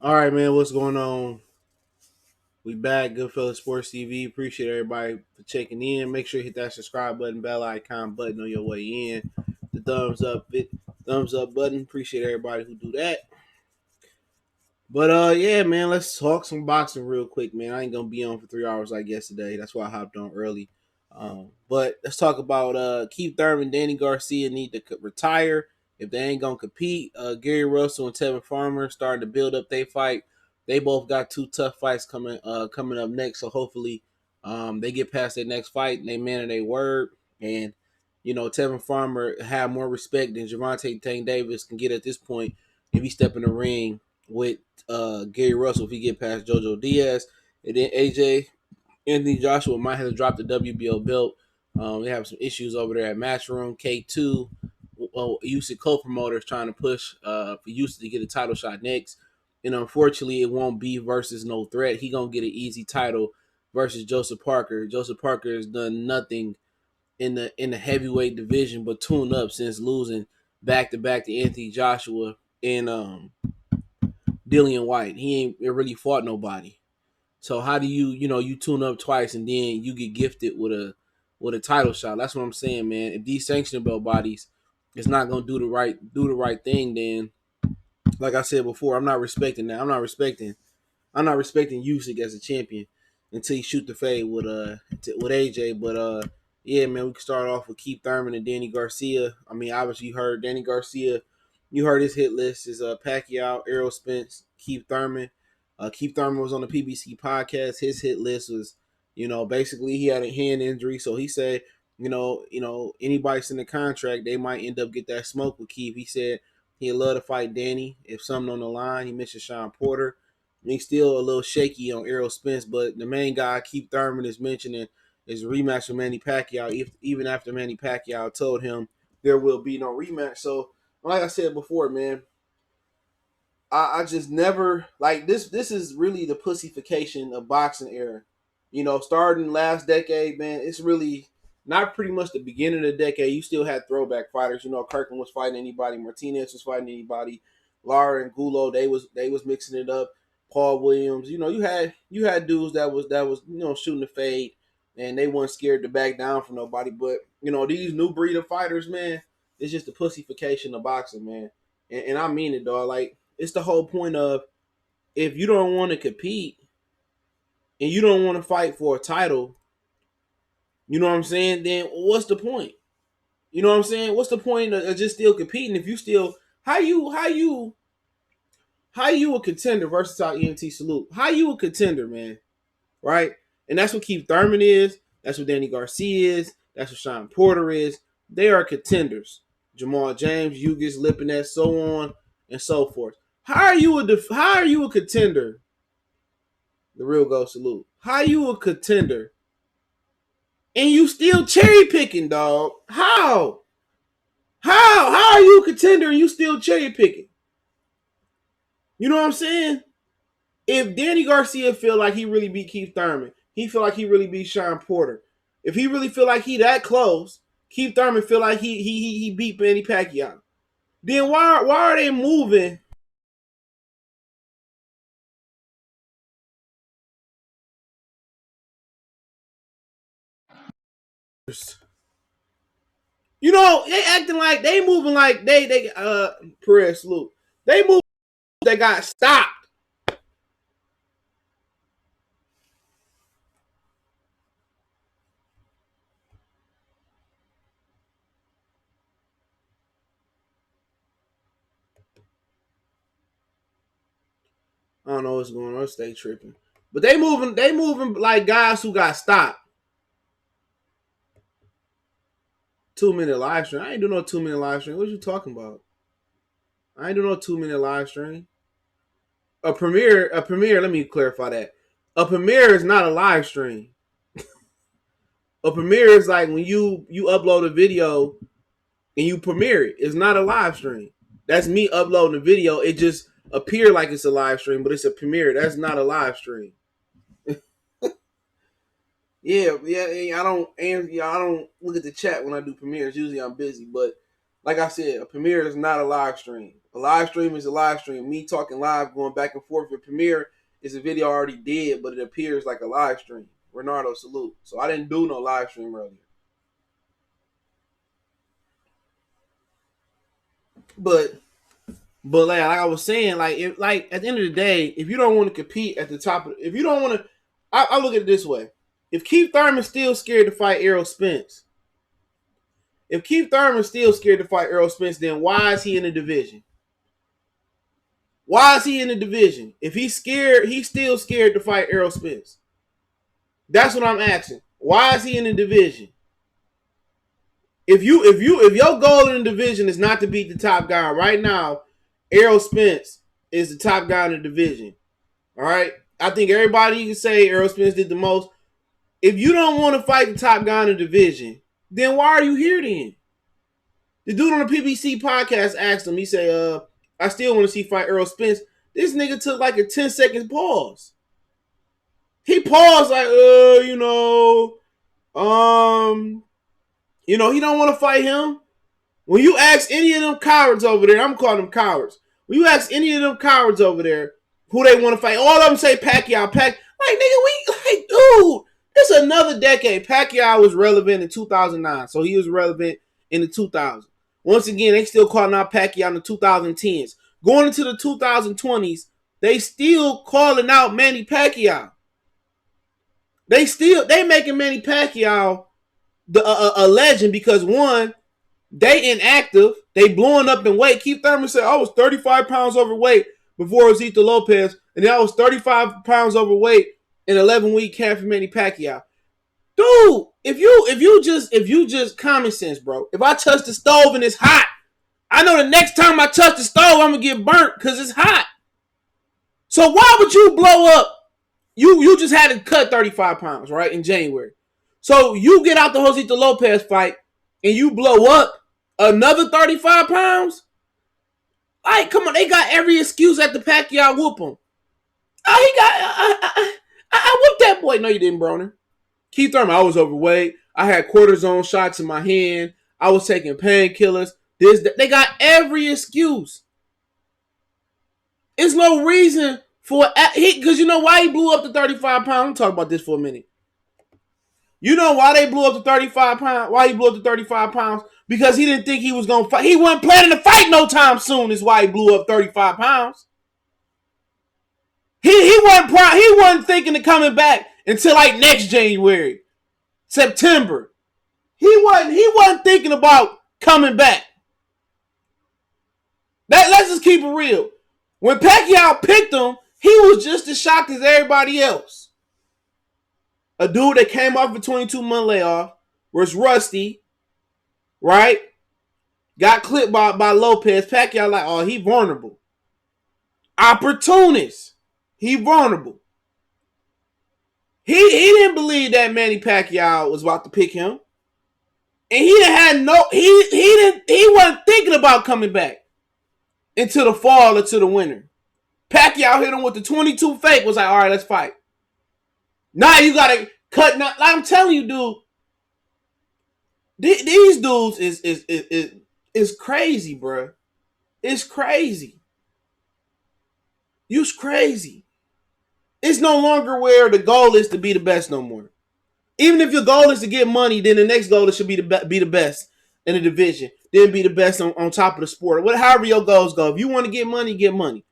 All right, man. What's going on? We back, Goodfellas Sports TV. Appreciate everybody for checking in. Make sure you hit that subscribe button, bell icon button on your way in. The thumbs up button. Appreciate everybody who do that. But yeah, man. Let's talk some boxing real quick, man. I ain't gonna be on for 3 hours like yesterday. That's why I hopped on early. But let's talk about Keith Thurman, Danny Garcia need to retire if they ain't gonna compete. Gary Russell and Tevin Farmer starting to build up their fight. They both got two tough fights coming up next. So hopefully, they get past their next fight and they man of their word. And Tevin Farmer have more respect than Gervonta Tank Davis can get at this point if he step in the ring with Gary Russell if he get past JoJo Diaz. And then AJ Anthony Joshua might have dropped the WBO belt. They have some issues over there at Matchroom. K2, Usyk co-promoters trying to push for Usyk to get a title shot next. And unfortunately, it won't be versus no threat. He gonna get an easy title versus Joseph Parker. Joseph Parker has done nothing in the heavyweight division but tune up since losing back to back to Anthony Joshua and Dillian White. He ain't really fought nobody. So how do you tune up twice and then you get gifted with a title shot? That's what I'm saying, man. If these sanctioning belt bodies is not gonna do the right thing, then like I said before, I'm not respecting that. I'm not respecting Usyk as a champion until he shoot the fade with AJ. But yeah, man, we can start off with Keith Thurman and Danny Garcia. I mean, obviously you heard Danny Garcia. You heard his hit list is Pacquiao, Errol, Spence, Keith Thurman. Keith Thurman was on the PBC podcast. His hit list was, basically he had a hand injury, so he said, anybody's in the contract, they might end up get that smoke with Keith. He said he'd love to fight Danny if something on the line. He mentioned Sean Porter. He's still a little shaky on Errol Spence, but the main guy, Keith Thurman, is mentioning is a rematch with Manny Pacquiao, even after Manny Pacquiao told him there will be no rematch. So, like I said before, man, I just never like this. This is really the pussification of boxing era. Starting last decade, man, it's really not pretty much the beginning of the decade. You still had throwback fighters. Kirkland was fighting anybody, Martinez was fighting anybody, Lara and Gulo, they was mixing it up. Paul Williams, you had dudes that was shooting the fade, and they weren't scared to back down from nobody. But these new breed of fighters, man, it's just the pussification of boxing, man. And I mean it, dog. Like, it's the whole point of, if you don't want to compete and you don't want to fight for a title, you know what I'm saying? Then what's the point? You know what I'm saying? What's the point of just still competing if you still how you a contender? Versatile EMT salute. How you a contender, man? Right? And that's what Keith Thurman is. That's what Danny Garcia is. That's what Sean Porter is. They are contenders. Jamal James, Ugis, Lipinets, so on and so forth. How are you a contender? The real go salute. How are you a contender and you still cherry picking, dog? How? How are you a contender and you still cherry picking? You know what I'm saying? If Danny Garcia feel like he really beat Keith Thurman, he feel like he really beat Sean Porter. If he really feel like he that close, Keith Thurman feel like he beat Manny Pacquiao. Then why are they moving? They acting like they moving like they Perez salute. They move. They got stopped. I don't know what's going on. Stay tripping. But they moving. They moving like guys who got stopped. 2 minute live stream. I ain't do no 2 minute live stream. What you talking about? I ain't do no 2 minute live stream. A premiere. Let me clarify that. A premiere is not a live stream. A premiere is like when you upload a video and you premiere it. It's not a live stream. That's me uploading a video. It just appear like it's a live stream, but it's a premiere. That's not a live stream. Yeah. I don't look at the chat when I do premieres. Usually I'm busy, but like I said, a premiere is not a live stream. A live stream is a live stream. Me talking live, going back and forth with Premiere is a video I already did, but it appears like a live stream. Renardo, salute. So I didn't do no live stream earlier. But like I was saying, like at the end of the day, if you don't want to compete at the top of, if you don't want to, I look at it this way: if Keith Thurman's still scared to fight Errol Spence, then why is he in the division? Why is he in the division? If he's scared, he's still scared to fight Errol Spence. That's what I'm asking. Why is he in the division? If your goal in the division is not to beat the top guy right now, Errol Spence is the top guy in the division. All right? I think everybody can say Errol Spence did the most. If you don't want to fight the top guy in the division, then why are you here then? The dude on the PBC podcast asked him, he said, I still want to see fight Errol Spence. This nigga took like a 10-second pause. He paused like, he don't want to fight him. When you ask any of them cowards over there, I'm calling them cowards. When you ask any of them cowards over there who they want to fight, all of them say Pacquiao. Dude, it's another decade. Pacquiao was relevant in 2009, so he was relevant in the 2000s. Once again, they still calling out Pacquiao in the 2010s. Going into the 2020s, they still calling out Manny Pacquiao. They making Manny Pacquiao a legend because, one, they inactive. They blowing up in weight. Keith Thurman said, I was 35 pounds overweight before Josito Lopez, and then I was 35 pounds overweight in 11-week camp for Manny Pacquiao. Dude, if you just common sense, bro. If I touch the stove and it's hot, I know the next time I touch the stove, I'm gonna get burnt because it's hot. So why would you blow up? You just had to cut 35 pounds, right, in January. So you get out the Josito Lopez fight and you blow up another 35 pounds? Like, come on, they got every excuse at the Pacquiao whoop him. I whooped that boy. No, you didn't, Broner. Keith Thurman, I was overweight. I had cortisone shots in my hand. I was taking painkillers. They got every excuse. There's no reason for because you know why he blew up to 35 pounds? I'm talking about this for a minute. You know why they blew up to 35 pounds? Why he blew up to 35 pounds? Because he didn't think he was going to fight. He wasn't planning to fight no time soon is why he blew up 35 pounds. He wasn't thinking of coming back until like next January, September. He wasn't thinking about coming back. Let's just keep it real. When Pacquiao picked him, he was just as shocked as everybody else. A dude that came off a 22-month layoff, was rusty, right? Got clipped by Lopez. Pacquiao like, oh, he vulnerable. Opportunist. He vulnerable. He didn't believe that Manny Pacquiao was about to pick him. And he wasn't thinking about coming back into the fall or to the winter. Pacquiao hit him with the 22 fake, was like, all right, let's fight. Now you got to cut. Now, like I'm telling you, dude, these dudes is crazy, bro. It's crazy. You's crazy. It's no longer where the goal is to be the best no more. Even if your goal is to get money, then the next goal should be to be the best in the division. Then be the best on top of the sport. However your goals go. If you want to get money, get money.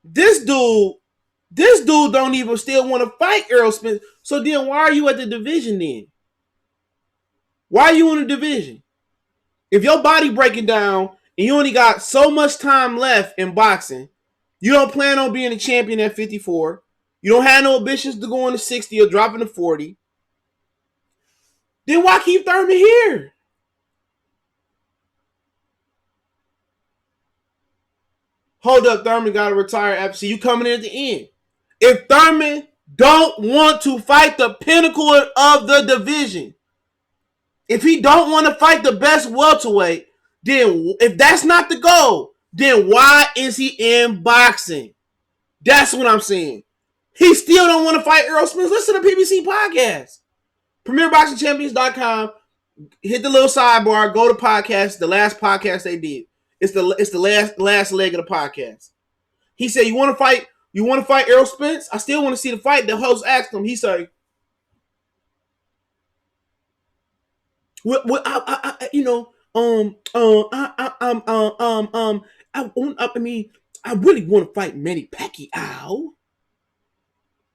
This dude don't even still want to fight Errol Spence. So then why are you at the division then? Why are you in the division? If your body breaking down and you only got so much time left in boxing, you don't plan on being a champion at 54. You don't have no ambitions to go into 60 or dropping to 40. Then why keep Thurman here? Hold up, Thurman got to retire after. You coming in at the end. If Thurman don't want to fight the pinnacle of the division, if he don't want to fight the best welterweight, then if that's not the goal, then why is he in boxing? That's what I'm saying. He still don't want to fight Errol Spence. Listen to the PBC podcast. PremierBoxingChampions.com. Hit the little sidebar. Go to podcast. The last podcast they did. It's the last leg of the podcast. He said, "You want to fight? You want to fight Errol Spence? I still want to see the fight." The host asked him. He said, "What? You know, I really want to fight Manny Pacquiao.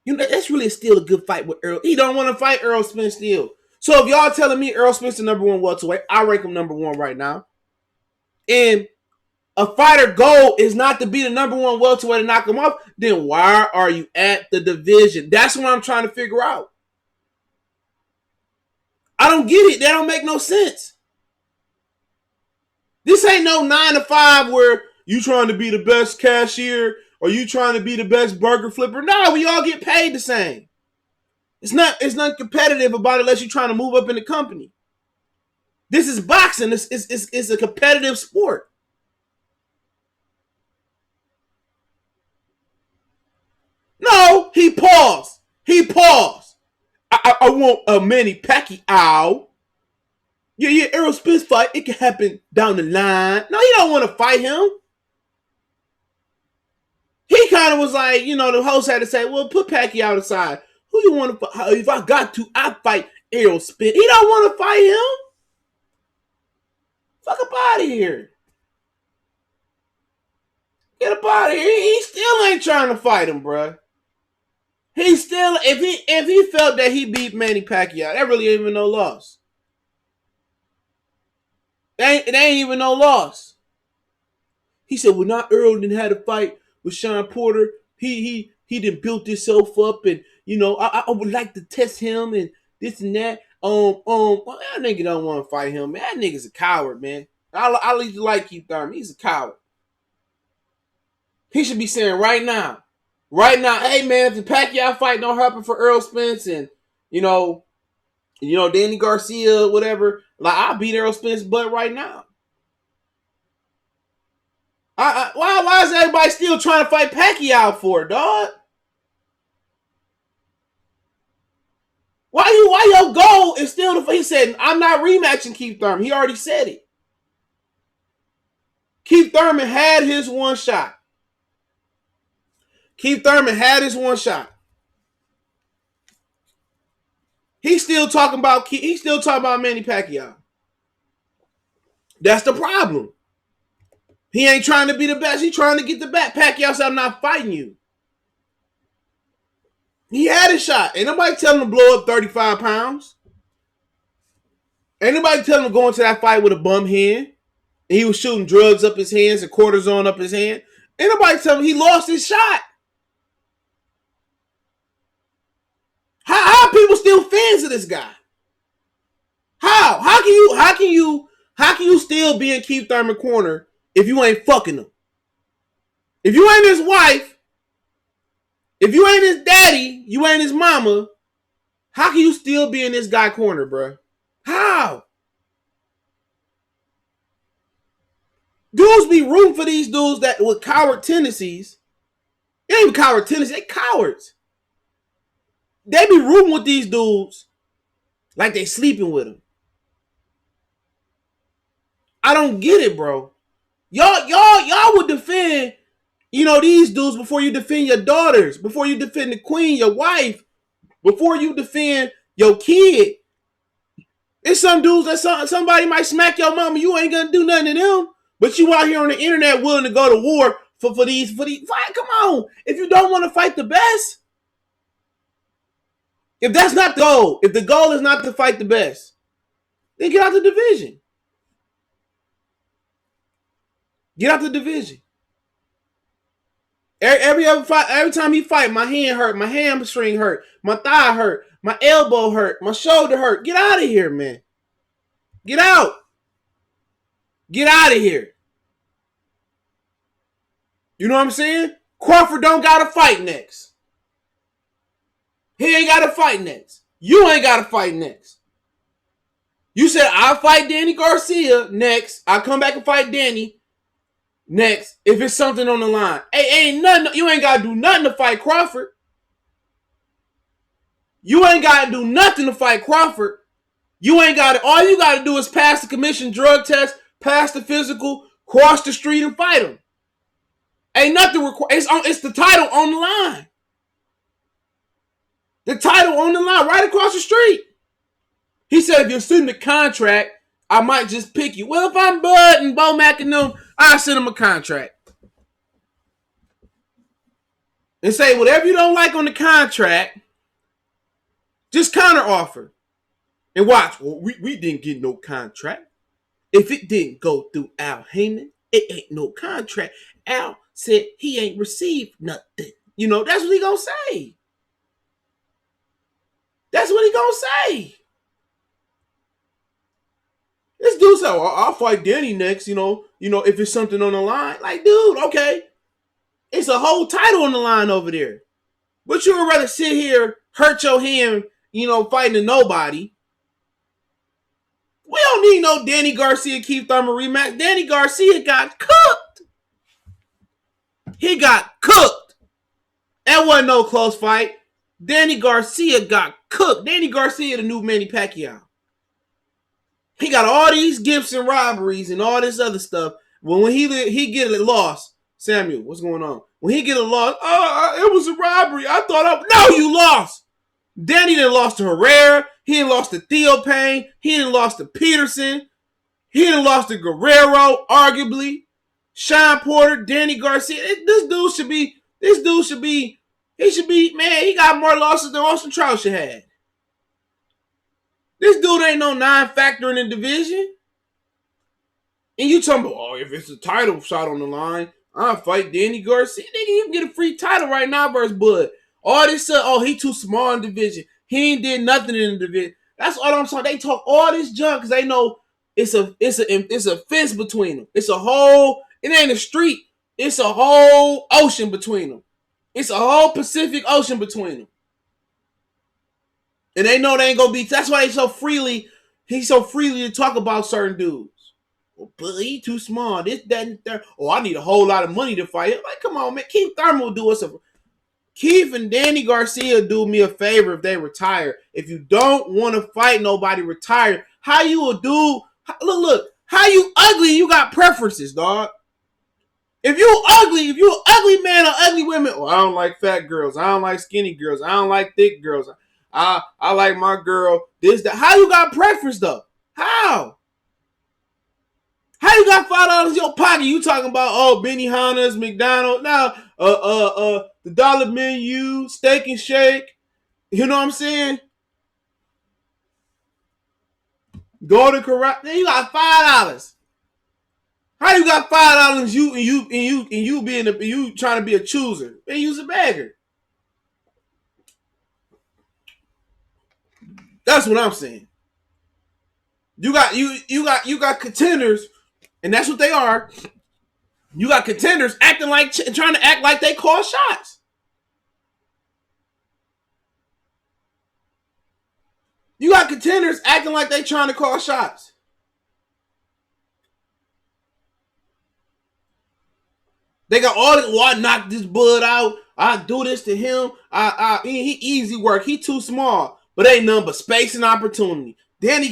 You know, that's really still a good fight with Errol. He don't want to fight Errol Spence still. So if y'all telling me Errol Spence the number one welterweight, I rank him number one right now. And a fighter goal is not to be the number one welterweight and knock him off, then why are you at the division? That's what I'm trying to figure out. I don't get it. That don't make no sense. This ain't no 9 to 5 where you trying to be the best cashier or you trying to be the best burger flipper. No, we all get paid the same. It's not competitive about it unless you're trying to move up in the company. This is boxing. It's a competitive sport. No, he paused. I want a Manny Pacquiao. Yeah, Errol Spence fight. It can happen down the line. No, you don't want to fight him. He kind of was like, you know, the host had to say, well, put Pacquiao aside. Who you want to fight? If I got to, I fight Errol Spence. He don't want to fight him. Fuck up out of here. Get up out of here. He still ain't trying to fight him, bruh. He still, if he felt that he beat Manny Pacquiao, that really ain't even no loss. It ain't even no loss. He said, well, not Earl didn't have a fight with Sean Porter. He done built himself up, and you know, I would like to test him and this and that. Well, that nigga don't want to fight him. Man, that nigga's a coward, man. I leave you like Keith Thurman. He's a coward. He should be saying right now, hey man, if the Pacquiao fight don't happen for Errol Spence and you know, Danny Garcia, whatever, like I'll beat Errol Spence's butt right now. Why is everybody still trying to fight Pacquiao for, dog? Why your goal is still the? He said, I'm not rematching Keith Thurman. He already said it. Keith Thurman had his one shot. He's still talking about Manny Pacquiao. That's the problem. He ain't trying to be the best. He's trying to get the back. Pacquiao said, I'm not fighting you. He had a shot. Ain't nobody telling him to blow up 35 pounds. Ain't nobody telling him to go into that fight with a bum hand. And he was shooting drugs up his hands and cortisone up his hand. Ain't nobody telling him he lost his shot. How are people still fans of this guy? How can you still be in Keith Thurman corner if you ain't fucking him? If you ain't his wife, if you ain't his daddy, you ain't his mama, how can you still be in this guy corner, bro? How? Dudes be rooting for these dudes that with coward tendencies. They ain't even coward tendencies, they cowards. They be rooting with these dudes like they sleeping with them. I don't get it, bro. Y'all would defend, you know, these dudes before you defend your daughters, before you defend the queen, your wife, before you defend your kid. It's some dudes that somebody might smack your mama. You ain't gonna do nothing to them, but you out here on the internet willing to go to war for these. Fight, come on. If you don't want to fight the best, if that's not the goal, if the goal is not to fight the best, then get out the division. Get out the division. Every time he fight, my hand hurt, my hamstring hurt, my thigh hurt, my elbow hurt, my shoulder hurt. Get out of here, man. Get out. Get out of here. You know what I'm saying? Crawford don't got to fight next. He ain't got to fight next. You ain't got to fight next. You said, I'll fight Danny Garcia next. I'll come back and fight Danny next if it's something on the line. Hey, ain't nothing. You ain't got to do nothing to fight Crawford. You ain't got to do nothing to fight Crawford. You ain't got to. All you got to do is pass the commission drug test, pass the physical, cross the street and fight him. Ain't nothing required. It's the title on the line. The title on the line, right across the street. He said, if you're sending the contract, I might just pick you. Well, if I'm Bud and Bo Mack and them, I'll send him a contract. And say, whatever you don't like on the contract, just counter offer. And watch. Well, we didn't get no contract. If it didn't go through Al Heyman, it ain't no contract. Al said he ain't received nothing. You know, that's what he gonna say. That's what he gonna say. This dude said, well, I'll fight Danny next, you know, if it's something on the line. Like, dude, okay. It's a whole title on the line over there. But you would rather sit here, hurt your hand, fighting to nobody. We don't need no Danny Garcia, Keith Thurman rematch. Danny Garcia got cooked. He got cooked. That wasn't no close fight. Danny Garcia got cooked. Danny Garcia, the new Manny Pacquiao. He got all these gifts and robberies and all this other stuff. When he get a loss, Samuel, what's going on? When he get a loss, it was a robbery. No, you lost. Danny done lost to Herrera. He done lost to Theo Payne. He done lost to Peterson. He done lost to Guerrero, arguably. Sean Porter, Danny Garcia. He should be, man, he got more losses than Austin Trout should have. This dude ain't no non-factor in the division. And you talking about, if it's a title shot on the line, I'll fight Danny Garcia. Nigga, you can get a free title right now versus Bud. All this stuff, he too small in the division. He ain't did nothing in the division. That's all I'm talking. They talk all this junk because they know it's a fence between them. It ain't a street. It's a whole ocean between them. It's a whole Pacific Ocean between them. And they know they ain't gonna be. That's why he's so freely to talk about certain dudes. Well, but he too small. This, that, and that. Oh, I need a whole lot of money to fight. Like, come on, man. Keith Thurman will do us Keith and Danny Garcia do me a favor if they retire. If you don't want to fight nobody, retire. How you a dude? Look. How you ugly? You got preferences, dog. If you an ugly man or ugly women, I don't like fat girls. I don't like skinny girls. I don't like thick girls. I like my girl. This, that. How you got preference though? How? How you got $5 in your pocket? You talking about Benihana's, McDonald's, now the dollar menu, steak and shake. You know what I'm saying? Go to Kubrat. Then you got $5. How you got $5? You trying to be a chooser? Man, you's a bagger. That's what I'm saying. You got contenders, and that's what they are. You got contenders acting like trying to act like they call shots. You got contenders acting like they trying to call shots. They got all this. Well, I knocked this Bud out. I do this to him. He easy work. He too small. But ain't nothing but space and opportunity. Danny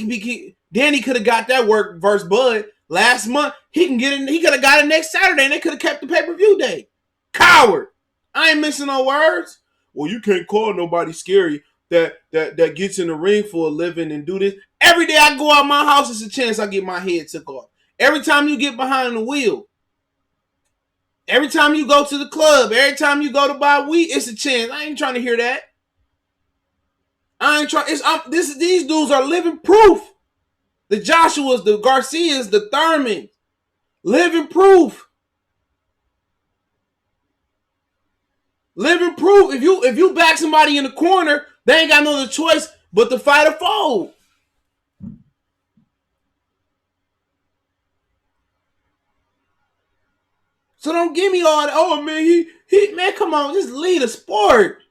could have got that work versus Bud last month. He can get it. He could have got it next Saturday, and they could have kept the pay-per-view day. Coward! I ain't missing no words. Well, you can't call nobody scary that gets in the ring for a living and do this. Every day I go out my house, it's a chance I get my head took off. Every time you get behind the wheel, every time you go to the club, every time you go to buy weed, it's a chance. I ain't trying to hear that. I ain't trying. These dudes are living proof. The Joshuas, the Garcias, the Thurman, living proof. Living proof. If you back somebody in the corner, they ain't got no other choice but to fight or fold. So don't give me all that. Oh man, man, come on, just lead a sport.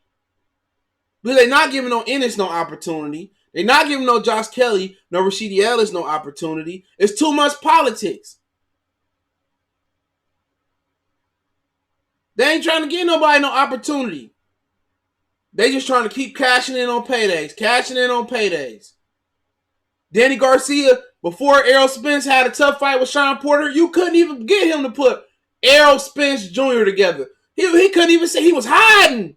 But they're not giving no Ennis no opportunity. They're not giving no Josh Kelly, no Rashidi Ellis no opportunity. It's too much politics. They ain't trying to give nobody no opportunity. They just trying to keep cashing in on paydays. Danny Garcia Before Errol Spence had a tough fight with Sean Porter, you couldn't even get him to put Errol Spence Jr. together. He couldn't even say he was hiding.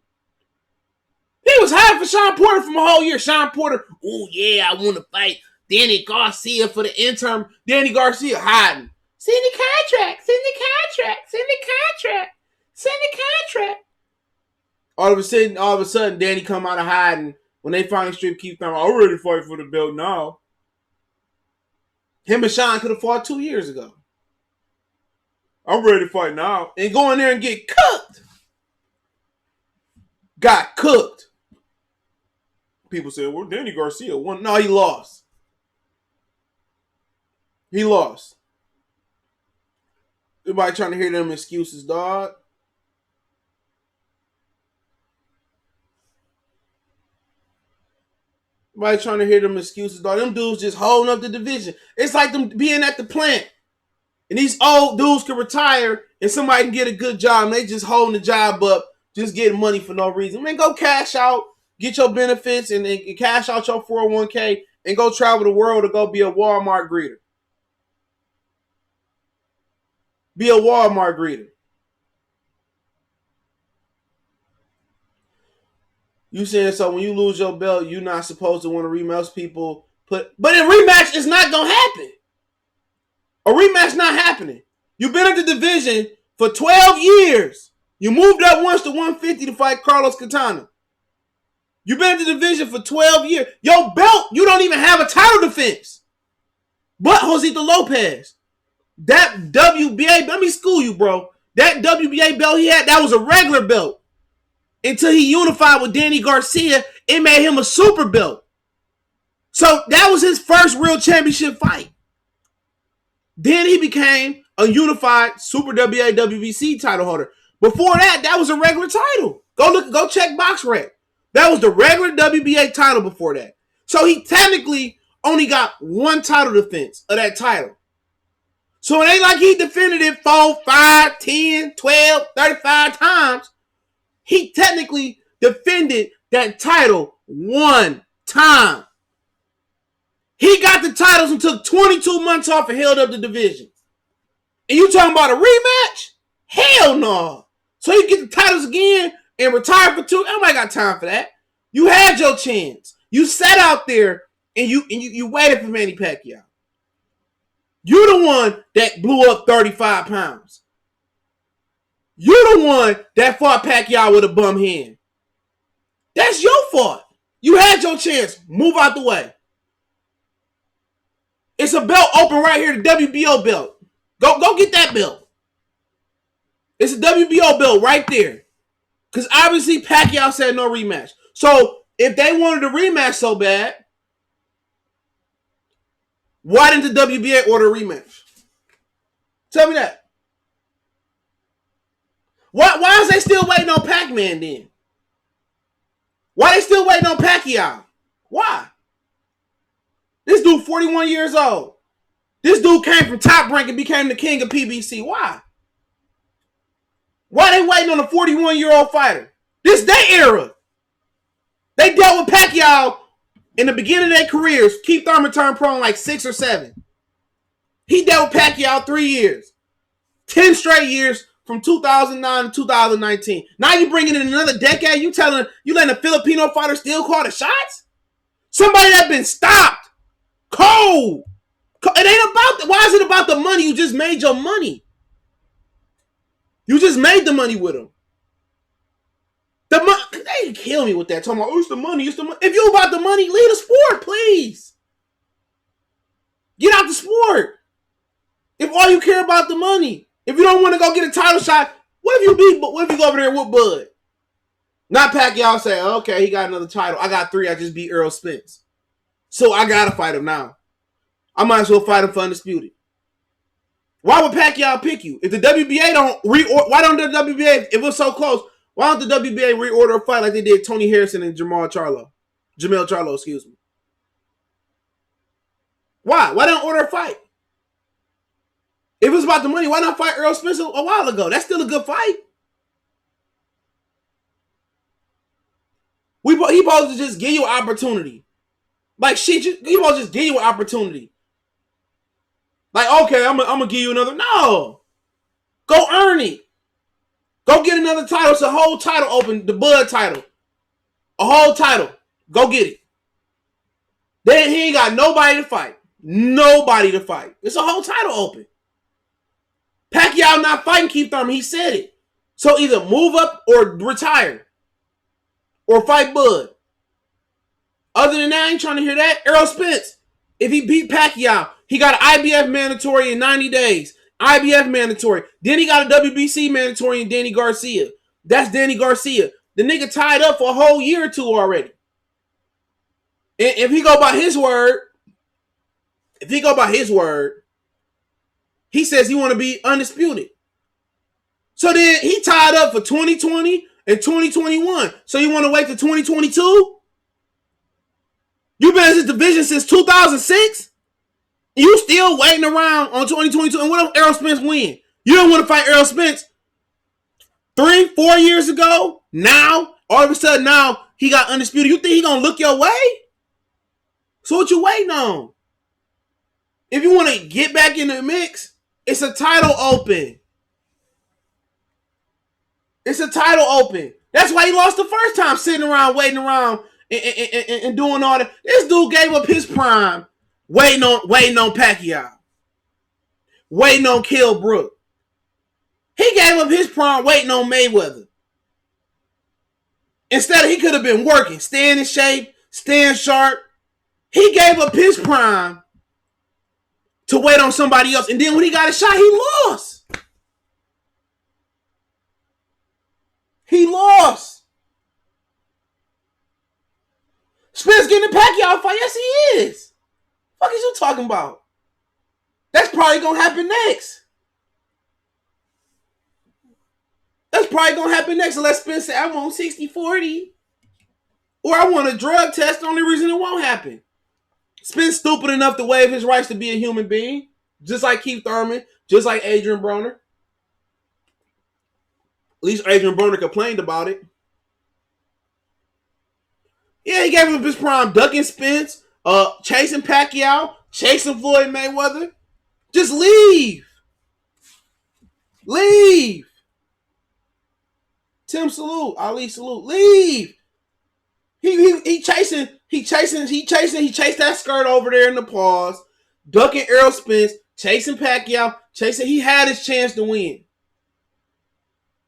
He was hiding for Sean Porter from a whole year. Sean Porter, oh yeah, I want to fight Danny Garcia for the interim. Danny Garcia hiding. Send the contract. Send the contract. Send the contract. Send the contract. All of a sudden, Danny come out of hiding when they finally strip Keith Thurman. I'm ready to fight for the belt now. Him and Sean could have fought 2 years ago. I'm ready to fight now. And go in there and get cooked. Got cooked. People say, well, Danny Garcia won. No, he lost. He lost. Everybody trying to hear them excuses, dog. Everybody trying to hear them excuses, dog. Them dudes just holding up the division. It's like them being at the plant. And these old dudes can retire and somebody can get a good job. And they just holding the job up, just getting money for no reason. Man, go cash out, get your benefits, and cash out your 401k and go travel the world to go be a Walmart greeter. Be a Walmart greeter. You saying so when you lose your belt, you're not supposed to want to rematch people. But a rematch is not going to happen. A rematch not happening. You've been at the division for 12 years. You moved up once to 150 to fight Carlos Quintana. You've been at the division for 12 years. Your belt, you don't even have a title defense. But Josito Lopez, that WBA, let me school you, bro. That WBA belt he had, that was a regular belt. Until he unified with Danny Garcia, it made him a super belt. So that was his first real championship fight. Then he became a unified Super WBA WBC title holder. Before that, that was a regular title. Go check BoxRec. That was the regular WBA title before that. So he technically only got one title defense of that title. So it ain't like he defended it 4, 5, 10, 12, 35 times. He technically defended that title one time. He got the titles and took 22 months off and held up the division. And you talking about a rematch? Hell no. So you get the titles again and retire for 2. Nobody got time for that. You had your chance. You sat out there and you waited for Manny Pacquiao. You're the one that blew up 35 pounds. You're the one that fought Pacquiao with a bum hand. That's your fault. You had your chance. Move out the way. It's a belt open right here, the WBO belt. Go get that belt. It's a WBO belt right there. Because obviously Pacquiao said no rematch. So if they wanted a rematch so bad, why didn't the WBA order a rematch? Tell me that. Why is they still waiting on Pac-Man then? Why they still waiting on Pacquiao? Why? This dude 41 years old. This dude came from Top Rank and became the king of PBC. Why? Why they waiting on a 41-year-old fighter? This their era. They dealt with Pacquiao in the beginning of their careers. Keith Thurman turned pro in like 6 or 7. He dealt with Pacquiao 3 years. 10 straight years from 2009 to 2019. Now you bringing in another decade. You letting a Filipino fighter still call the shots? Somebody that been stopped. Cold. It ain't about, why is it about the money? You just made your money. You just made the money with him. The money, they kill me with that. Talking about, oh, it's the money, it's the money. If you about the money, leave the sport, please. Get out the sport. If all you care about the money. If you don't want to go get a title shot, what if you go over there with Bud? Not Pacquiao say, okay, he got another title. I got 3. I just beat Errol Spence. So I got to fight him now. I might as well fight him for undisputed. Why would Pacquiao pick you? If the WBA why don't the WBA, if it was so close, why don't the WBA reorder a fight like they did Tony Harrison and Jamel Charlo, excuse me. Why? Why don't order a fight? If it was about the money, why not fight Errol Spence a while ago? That's still a good fight. He supposed to just give you an opportunity. Like shit, he supposed to just give you an opportunity. Like, okay, I'm gonna give you another. No. Go earn it. Go get another title. It's a whole title open. The Bud title. A whole title. Go get it. Then he ain't got nobody to fight. Nobody to fight. It's a whole title open. Pacquiao not fighting Keith Thurman. He said it. So either move up or retire. Or fight Bud. Other than that, I ain't trying to hear that. Errol Spence. If he beat Pacquiao, he got an IBF mandatory in 90 days. IBF mandatory. Then he got a WBC mandatory in Danny Garcia. That's Danny Garcia. The nigga tied up for a whole year or two already. And if he go by his word, he says he want to be undisputed. So then he tied up for 2020 and 2021. So you want to wait till 2022? You've been in this division since 2006? You still waiting around on 2022? And what if Errol Spence win? You don't want to fight Errol Spence 3-4 years ago? Now, all of a sudden now, he got undisputed. You think he going to look your way? So what you waiting on? If you want to get back in the mix, it's a title open. It's a title open. That's why he lost the first time, sitting around, waiting around, and doing all that. This dude gave up his prime, waiting on Pacquiao, waiting on Kell Brook. He gave up his prime, waiting on Mayweather. Instead, he could have been working, staying in shape, staying sharp. He gave up his prime to wait on somebody else. And then when he got a shot, he lost. He lost. Spence getting a Pacquiao fight. Yes, he is. What is you talking about? That's probably going to happen next. Unless Spence say, I want 60-40. Or I want a drug test. The only reason it won't happen. Spence stupid enough to waive his rights to be a human being. Just like Keith Thurman. Just like Adrian Broner. At least Adrian Broner complained about it. Yeah, he gave him his prime. Ducking Spence. Chasing Pacquiao. Chasing Floyd Mayweather. Just leave. Leave. Tim salute. Ali salute. Leave. He chased that skirt over there in the pause, ducking Errol Spence, chasing Pacquiao, he had his chance to win.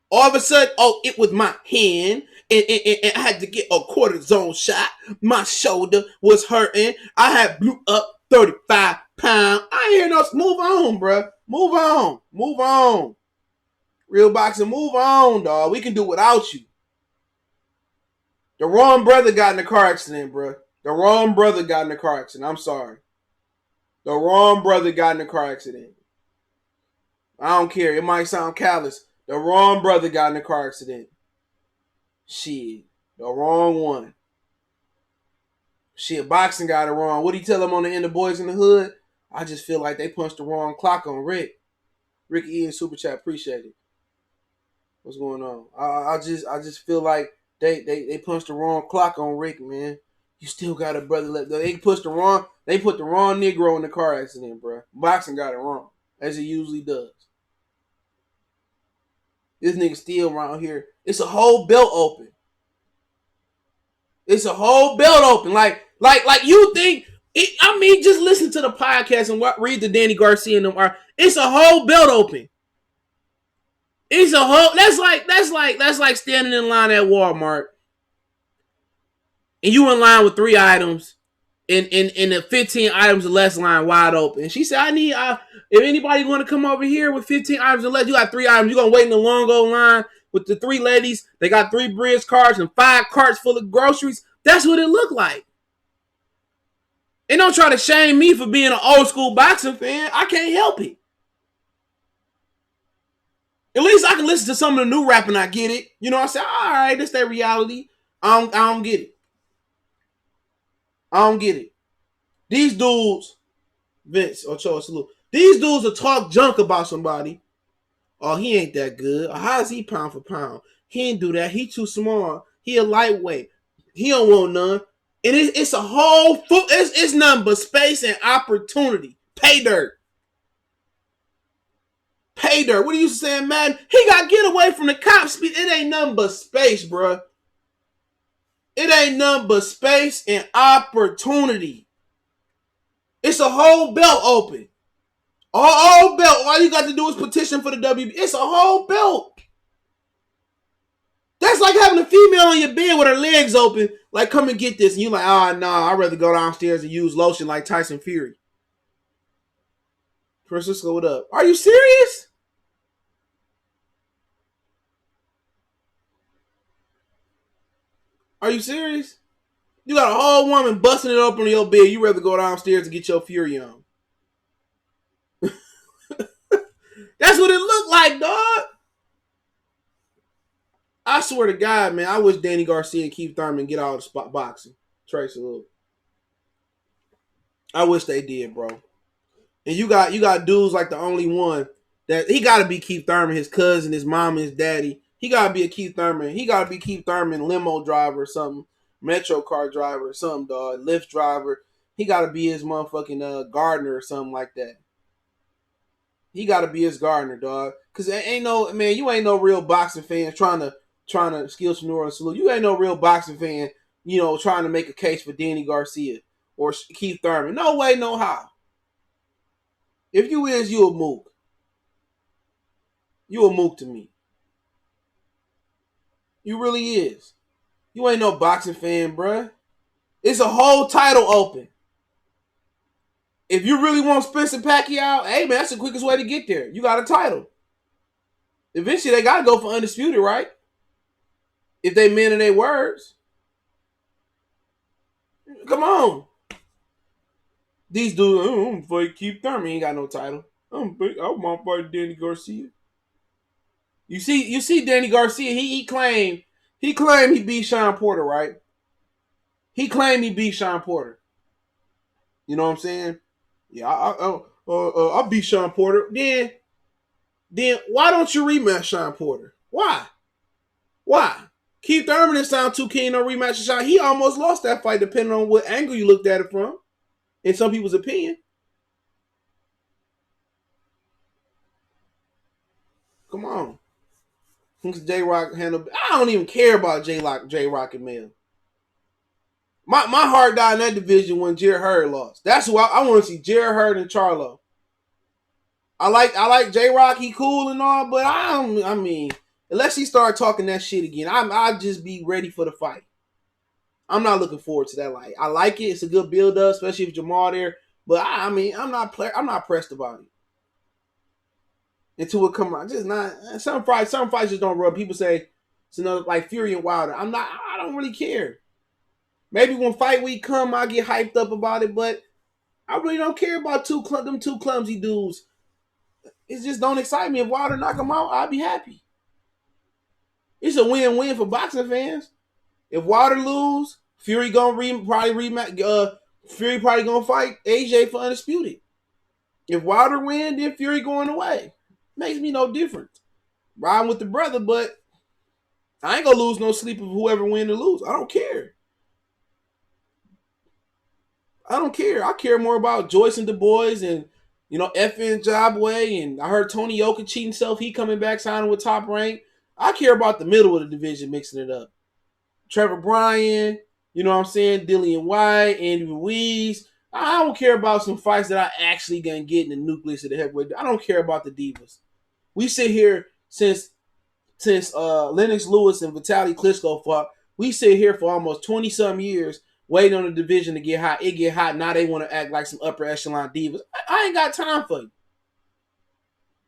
All of a sudden, it was my hand, and I had to get a cortisone shot. My shoulder was hurting. I had blew up 35 pounds. I ain't hear no, move on, bro. Move on. Real boxing, move on, dog. We can do without you. The wrong brother got in a car accident, bro. I'm sorry. The wrong brother got in a car accident. I don't care. It might sound callous. The wrong brother got in a car accident. Shit. The wrong one. Shit, boxing got it wrong. What do you tell them on the end of Boys in the Hood? I just feel like they punched the wrong clock on Rick. Ricky E in Super Chat, appreciate it. What's going on? I just feel like they punched the wrong clock on Rick, man. You still got a brother left. They put the wrong Negro in the car accident, bro. Boxing got it wrong, as it usually does. This nigga still around here. It's a whole belt open. Like you think? Just listen to the podcast and read the Danny Garcia and them. It's a whole belt open. It's a whole. That's like standing in line at Walmart, and you in line with 3 items, in the 15 items or less line wide open. And she said, if anybody want to come over here with 15 items or less, you got 3 items. You gonna wait in the long old line with the 3 ladies. They got 3 bridge cards and 5 carts full of groceries. That's what it looked like. And don't try to shame me for being an old school boxing fan. I can't help it. At least I can listen to some of the new rap and I get it. You know, I say, all right, that's their reality. I don't get it. These dudes, Vince, Ochoa, salute. These dudes will talk junk about somebody. Oh, he ain't that good. Or how is he pound for pound? He ain't do that. He too small. He a lightweight. He don't want none. And it's a whole, it's nothing but space and opportunity. Pay dirt. Pay dirt. What are you saying, man? He got to get away from the cops. It ain't nothing but space, bro. It ain't nothing but space and opportunity. It's a whole belt open. A whole belt. All you got to do is petition for the WBO. It's a whole belt. That's like having a female on your bed with her legs open. Like, come and get this. And you're like, oh, no, I'd rather go downstairs and use lotion like Tyson Fury. Francisco, what up? Are you serious? Are you serious? You got a whole woman busting it open on your bed. You rather go downstairs to get your Fury on. That's what it looked like, dog. I swear to God, man, I wish Danny Garcia and Keith Thurman get out of spot boxing. Trace a little. I wish they did, bro. And you got dudes like the only one that he got to be Keith Thurman, his cousin, his mom, his daddy. He got to be a Keith Thurman. He got to be Keith Thurman limo driver or something, Metro car driver or something, dog, Lyft driver. He got to be his motherfucking gardener or something like that. He got to be his gardener, dog. Cause ain't no man, you ain't no real boxing fan trying to skills from New Orleans salute. You ain't no real boxing fan, trying to make a case for Danny Garcia or Keith Thurman. No way, no how. If you is, you a mook. You a mook to me. You really is. You ain't no boxing fan, bruh. It's a whole title open. If you really want Spence and Pacquiao, hey, man, that's the quickest way to get there. You got a title. Eventually, they got to go for undisputed, right? If they men in their words. Come on. These dudes, I'm going to fight Keith Thurman. He ain't got no title. I want to fight Danny Garcia. You see Danny Garcia, he claimed he beat Sean Porter, right? He claimed he beat Sean Porter. You know what I'm saying? Yeah, I beat Sean Porter. Then why don't you rematch Sean Porter? Why? Keith Thurman didn't sound too keen on rematching Sean. He almost lost that fight depending on what angle you looked at it from. In some people's opinion. Come on. J-Rock handle. I don't even care about J-Rock and Mel. My heart died in that division when Jared Hurd lost. That's who I want to see. Jared Hurd and Charlo. I like J-Rock. He cool and all, but I mean, unless he start talking that shit again, I'll just be ready for the fight. I'm not looking forward to that. Like, I like it. It's a good build up, especially if Jamal there. But I'm not pressed about it. Until it come out, just not. Some fights just don't rub. People say it's another like Fury and Wilder. I don't really care. Maybe when fight week come, I get hyped up about it, but I really don't care about them two clumsy dudes. It just don't excite me. If Wilder knock them out, I'll be happy. It's a win-win for boxing fans. If Wilder lose, Fury probably gonna fight AJ for undisputed. If Wilder win, then Fury going away. Makes me no difference. Riding with the brother, but I ain't gonna lose no sleep of whoever win or lose. I don't care. I care more about Joyce and Du Bois and effing Jobway, and I heard Tony Yoka cheating himself. He coming back signing with Top Rank. I care about the middle of the division mixing it up. Trevor Bryan, you know what I'm saying? Dillian White, Andy Ruiz. I don't care about some fights that I actually gonna get in the nucleus of the heavyweight. I don't care about the divas. We sit here since Lennox Lewis and Vitaly Klitschko fought. We sit here for almost 20-some years waiting on the division to get hot. It get hot. Now they want to act like some upper echelon divas. I ain't got time for you.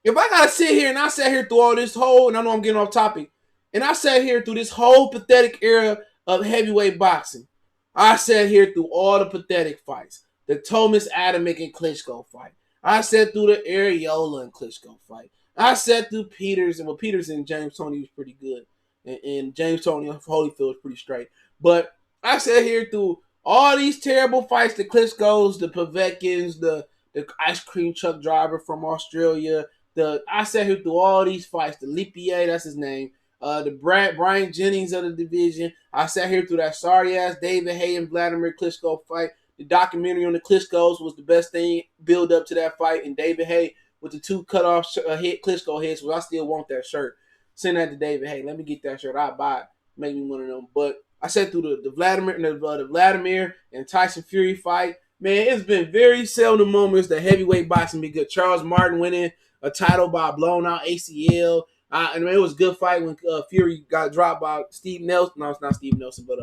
If I gotta sit here and I sat here through all this whole, and I know I'm getting off topic, and I sat here through this whole pathetic era of heavyweight boxing. I sat here through all the pathetic fights. The Thomas Adamick and Klitschko fight. I sat through the Areola and Klitschko fight. I sat through Peters, and Peters and James Toney was pretty good. And James Toney Holyfield was pretty straight. But I sat here through all these terrible fights, the Klitschko's, the Povetkin's, the ice cream truck driver from Australia. I sat here through all these fights. The Lipier, that's his name. The Brian Jennings of the division. I sat here through that sorry-ass David Haye and Vladimir Klitschko fight. The documentary on the Klitschko's was the best thing build up to that fight. And David Haye, with the 2 cut off head Klitschko heads. So I still want that shirt. Send that to David. Hey, let me get that shirt. I'll buy it. Make me one of them. But I said through the Vladimir and Tyson Fury fight, man, it's been very seldom moments that heavyweight boxing be good. Charles Martin winning a title by a blown out ACL. And it was a good fight when Fury got dropped by Steve Nelson. No, it's not Steve Nelson, but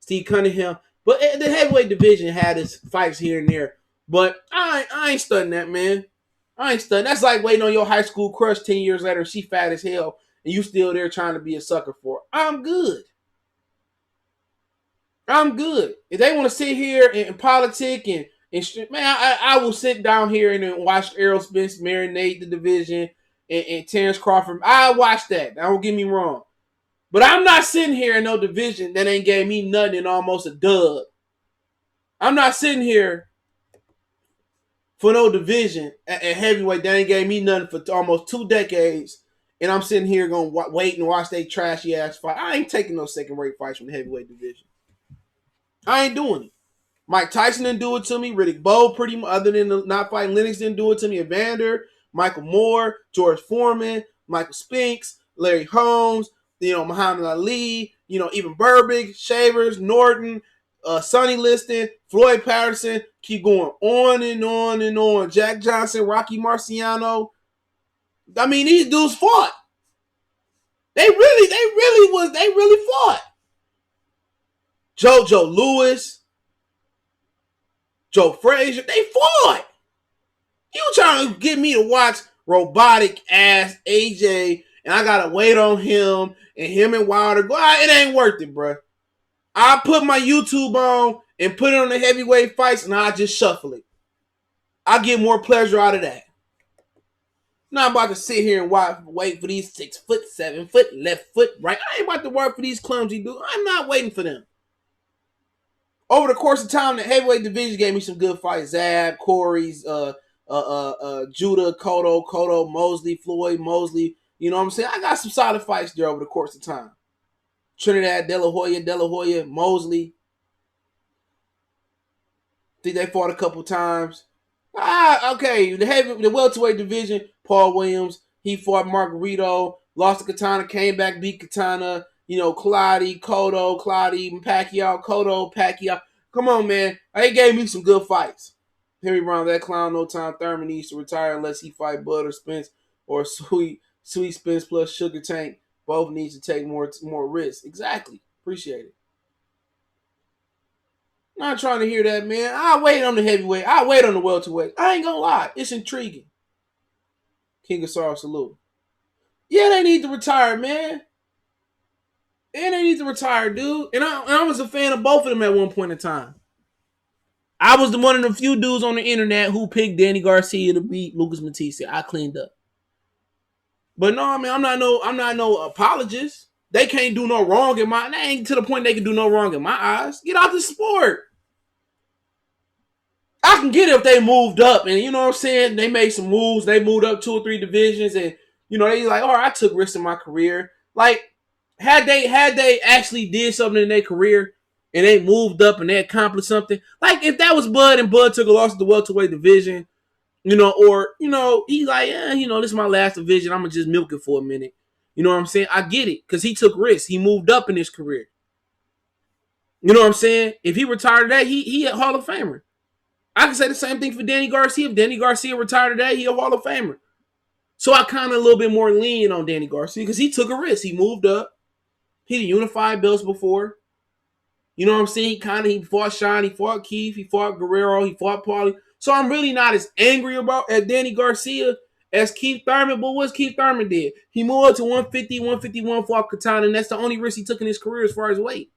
Steve Cunningham. But the heavyweight division had its fights here and there. But I ain't studying that, man. I ain't studying. That's like waiting on your high school crush 10 years later and she fat as hell and you still there trying to be a sucker for her. I'm good. If they want to sit here and politic and man, I will sit down here and watch Errol Spence marinate the division and Terence Crawford. I watch that. Don't get me wrong. But I'm not sitting here in no division that ain't gave me nothing and almost a dub. I'm not sitting here for no division at heavyweight that ain't gave me nothing for almost 2 decades. And I'm sitting here going to wait and watch they trashy ass fight. I ain't taking no second rate fights from the heavyweight division. I ain't doing it. Mike Tyson didn't do it to me. Riddick Bowe, pretty much, other than not fighting Lennox, didn't do it to me. Evander, Michael Moore, George Foreman, Michael Spinks, Larry Holmes, Muhammad Ali, even Burbage, Shavers, Norton, Sonny Liston, Floyd Patterson, keep going on and on and on. Jack Johnson, Rocky Marciano. I mean, these dudes fought. They really fought. JoJo Lewis, Joe Frazier, they fought. You trying to get me to watch robotic ass AJ and I gotta wait on him and Wilder go. It ain't worth it, bro. I put my YouTube on and put it on the heavyweight fights and I just shuffle it. I get more pleasure out of that. Not about to sit here and wait for these 6 foot, 7 foot, left foot, right. I ain't about to work for these clumsy dudes. I'm not waiting for them. Over the course of time, the heavyweight division gave me some good fights. Zab, Corey's, Judah, Cotto, Mosley, Floyd, Mosley. You know what I'm saying? I got some solid fights there over the course of time. Trinidad, De La Hoya, Mosley. I think they fought a couple times. Okay. The welterweight division, Paul Williams. He fought Margarito, lost to Katana, came back, beat Katana. Clottey, Cotto, Clottey, Pacquiao, Cotto, Pacquiao. Come on, man. They gave me some good fights. Henry Brown, that clown, no time. Thurman needs to retire unless he fight Bud or Spence or Sweet Spence plus Sugar Tank. Both needs to take more risks. Exactly. Appreciate it. Not trying to hear that, man. I'll wait on the heavyweight. I'll wait on the welterweight. I ain't gonna lie. It's intriguing. King of Sorrow, salute. Yeah, they need to retire, man. And they need to retire, dude. And I was a fan of both of them at one point in time. I was one of the few dudes on the internet who picked Danny Garcia to beat Lucas Matisse. I cleaned up. But no, I mean, I'm not no apologist. They can't do no wrong in my. They ain't to the point they can do no wrong in my eyes. Get out the sport. I can get it if they moved up, and you know what I'm saying. They made some moves. They moved up 2 or 3 divisions, and they like, all right, I took risks in my career. Like, had they actually did something in their career and they moved up and they accomplished something, like if that was Bud and Bud took a loss to the welterweight division, or he's like, this is my last division. I'm gonna just milk it for a minute. You know what I'm saying? I get it because he took risks. He moved up in his career. You know what I'm saying? If he retired today, he a Hall of Famer. I can say the same thing for Danny Garcia. If Danny Garcia retired today, he a Hall of Famer. So I kind of a little bit more lean on Danny Garcia because he took a risk. He moved up. He did unified belts before. You know what I'm saying? He fought Sean, he fought Keith, he fought Guerrero, he fought Paulie. So I'm really not as angry at Danny Garcia as Keith Thurman. But what's Keith Thurman did? He moved up to 150, 151, fought Katana, and that's the only risk he took in his career as far as weight.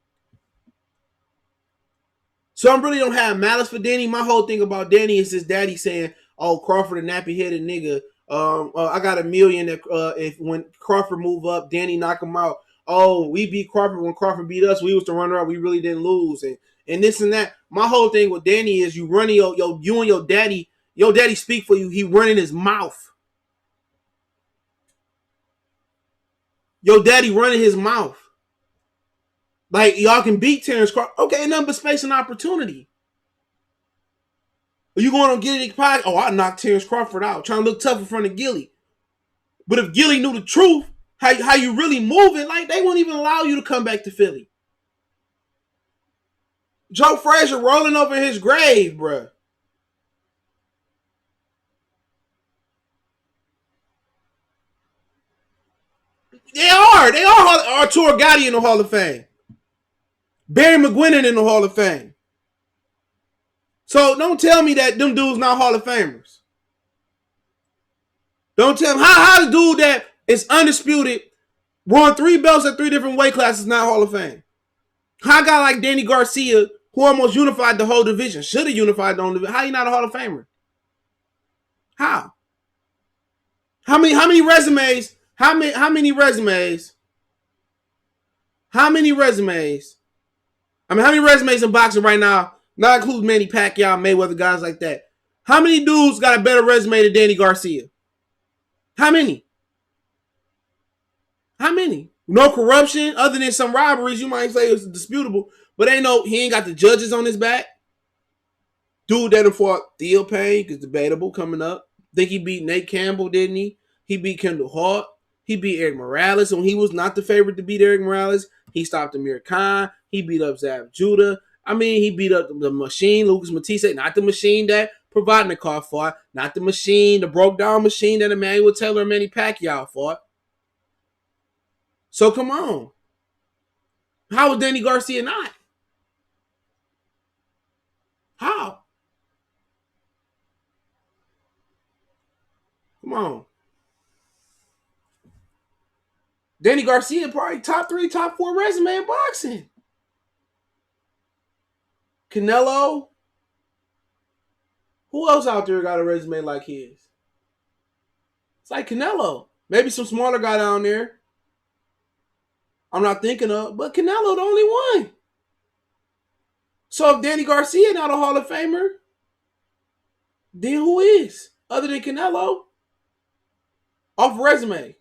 So I really don't have malice for Danny. My whole thing about Danny is his daddy saying, "Oh, Crawford a nappy-headed nigga. I got $1 million if when Crawford move up, Danny knock him out. Oh, we beat Crawford when Crawford beat us. We was the runner-up. We really didn't lose, and this and that." My whole thing with Danny is you running you and your daddy. Your daddy speak for you. He running his mouth. Your daddy running his mouth. Like, y'all can beat Terence Crawford. Okay, nothing but space and opportunity. Are you going on Gilly podcast? Oh, I knocked Terence Crawford out, trying to look tough in front of Gilly. But if Gilly knew the truth, how you really moving, like they won't even allow you to come back to Philly. Joe Frazier rolling over his grave, bruh. They are Arturo Gatti in the Hall of Fame. Barry McGuinness in the Hall of Fame. So don't tell me that them dudes not Hall of Famers. Don't tell me how the dude that is undisputed won 3 belts at 3 different weight classes not Hall of Fame. How a guy like Danny Garcia, who almost unified the whole division, should have unified the whole division, how he not a Hall of Famer? How? How many resumes? How many resumes? How many resumes? I mean, how many resumes in boxing right now, not including Manny, Pacquiao, Mayweather, guys like that? How many dudes got a better resume than Danny Garcia? How many? How many? No corruption, other than some robberies you might say is disputable, but he ain't got the judges on his back. Dude that fought Theo Payne, is debatable coming up. Think he beat Nate Campbell, didn't he? He beat Kendall Hart. He beat Eric Morales when he was not the favorite to beat Eric Morales. He stopped Amir Khan. He beat up Zab Judah. I mean, he beat up the machine, Lucas Matisse, not the machine that Providing the car fought, not the machine, the broke down machine that Emmanuel Taylor and Manny Pacquiao fought. So come on. How was Danny Garcia not? How? Come on. Danny Garcia probably top 3, top 4 resume in boxing. Canelo. Who else out there got a resume like his? It's like Canelo. Maybe some smaller guy down there. I'm not thinking of, but Canelo the only one. So if Danny Garcia not a Hall of Famer, then who is? Other than Canelo? Off resume.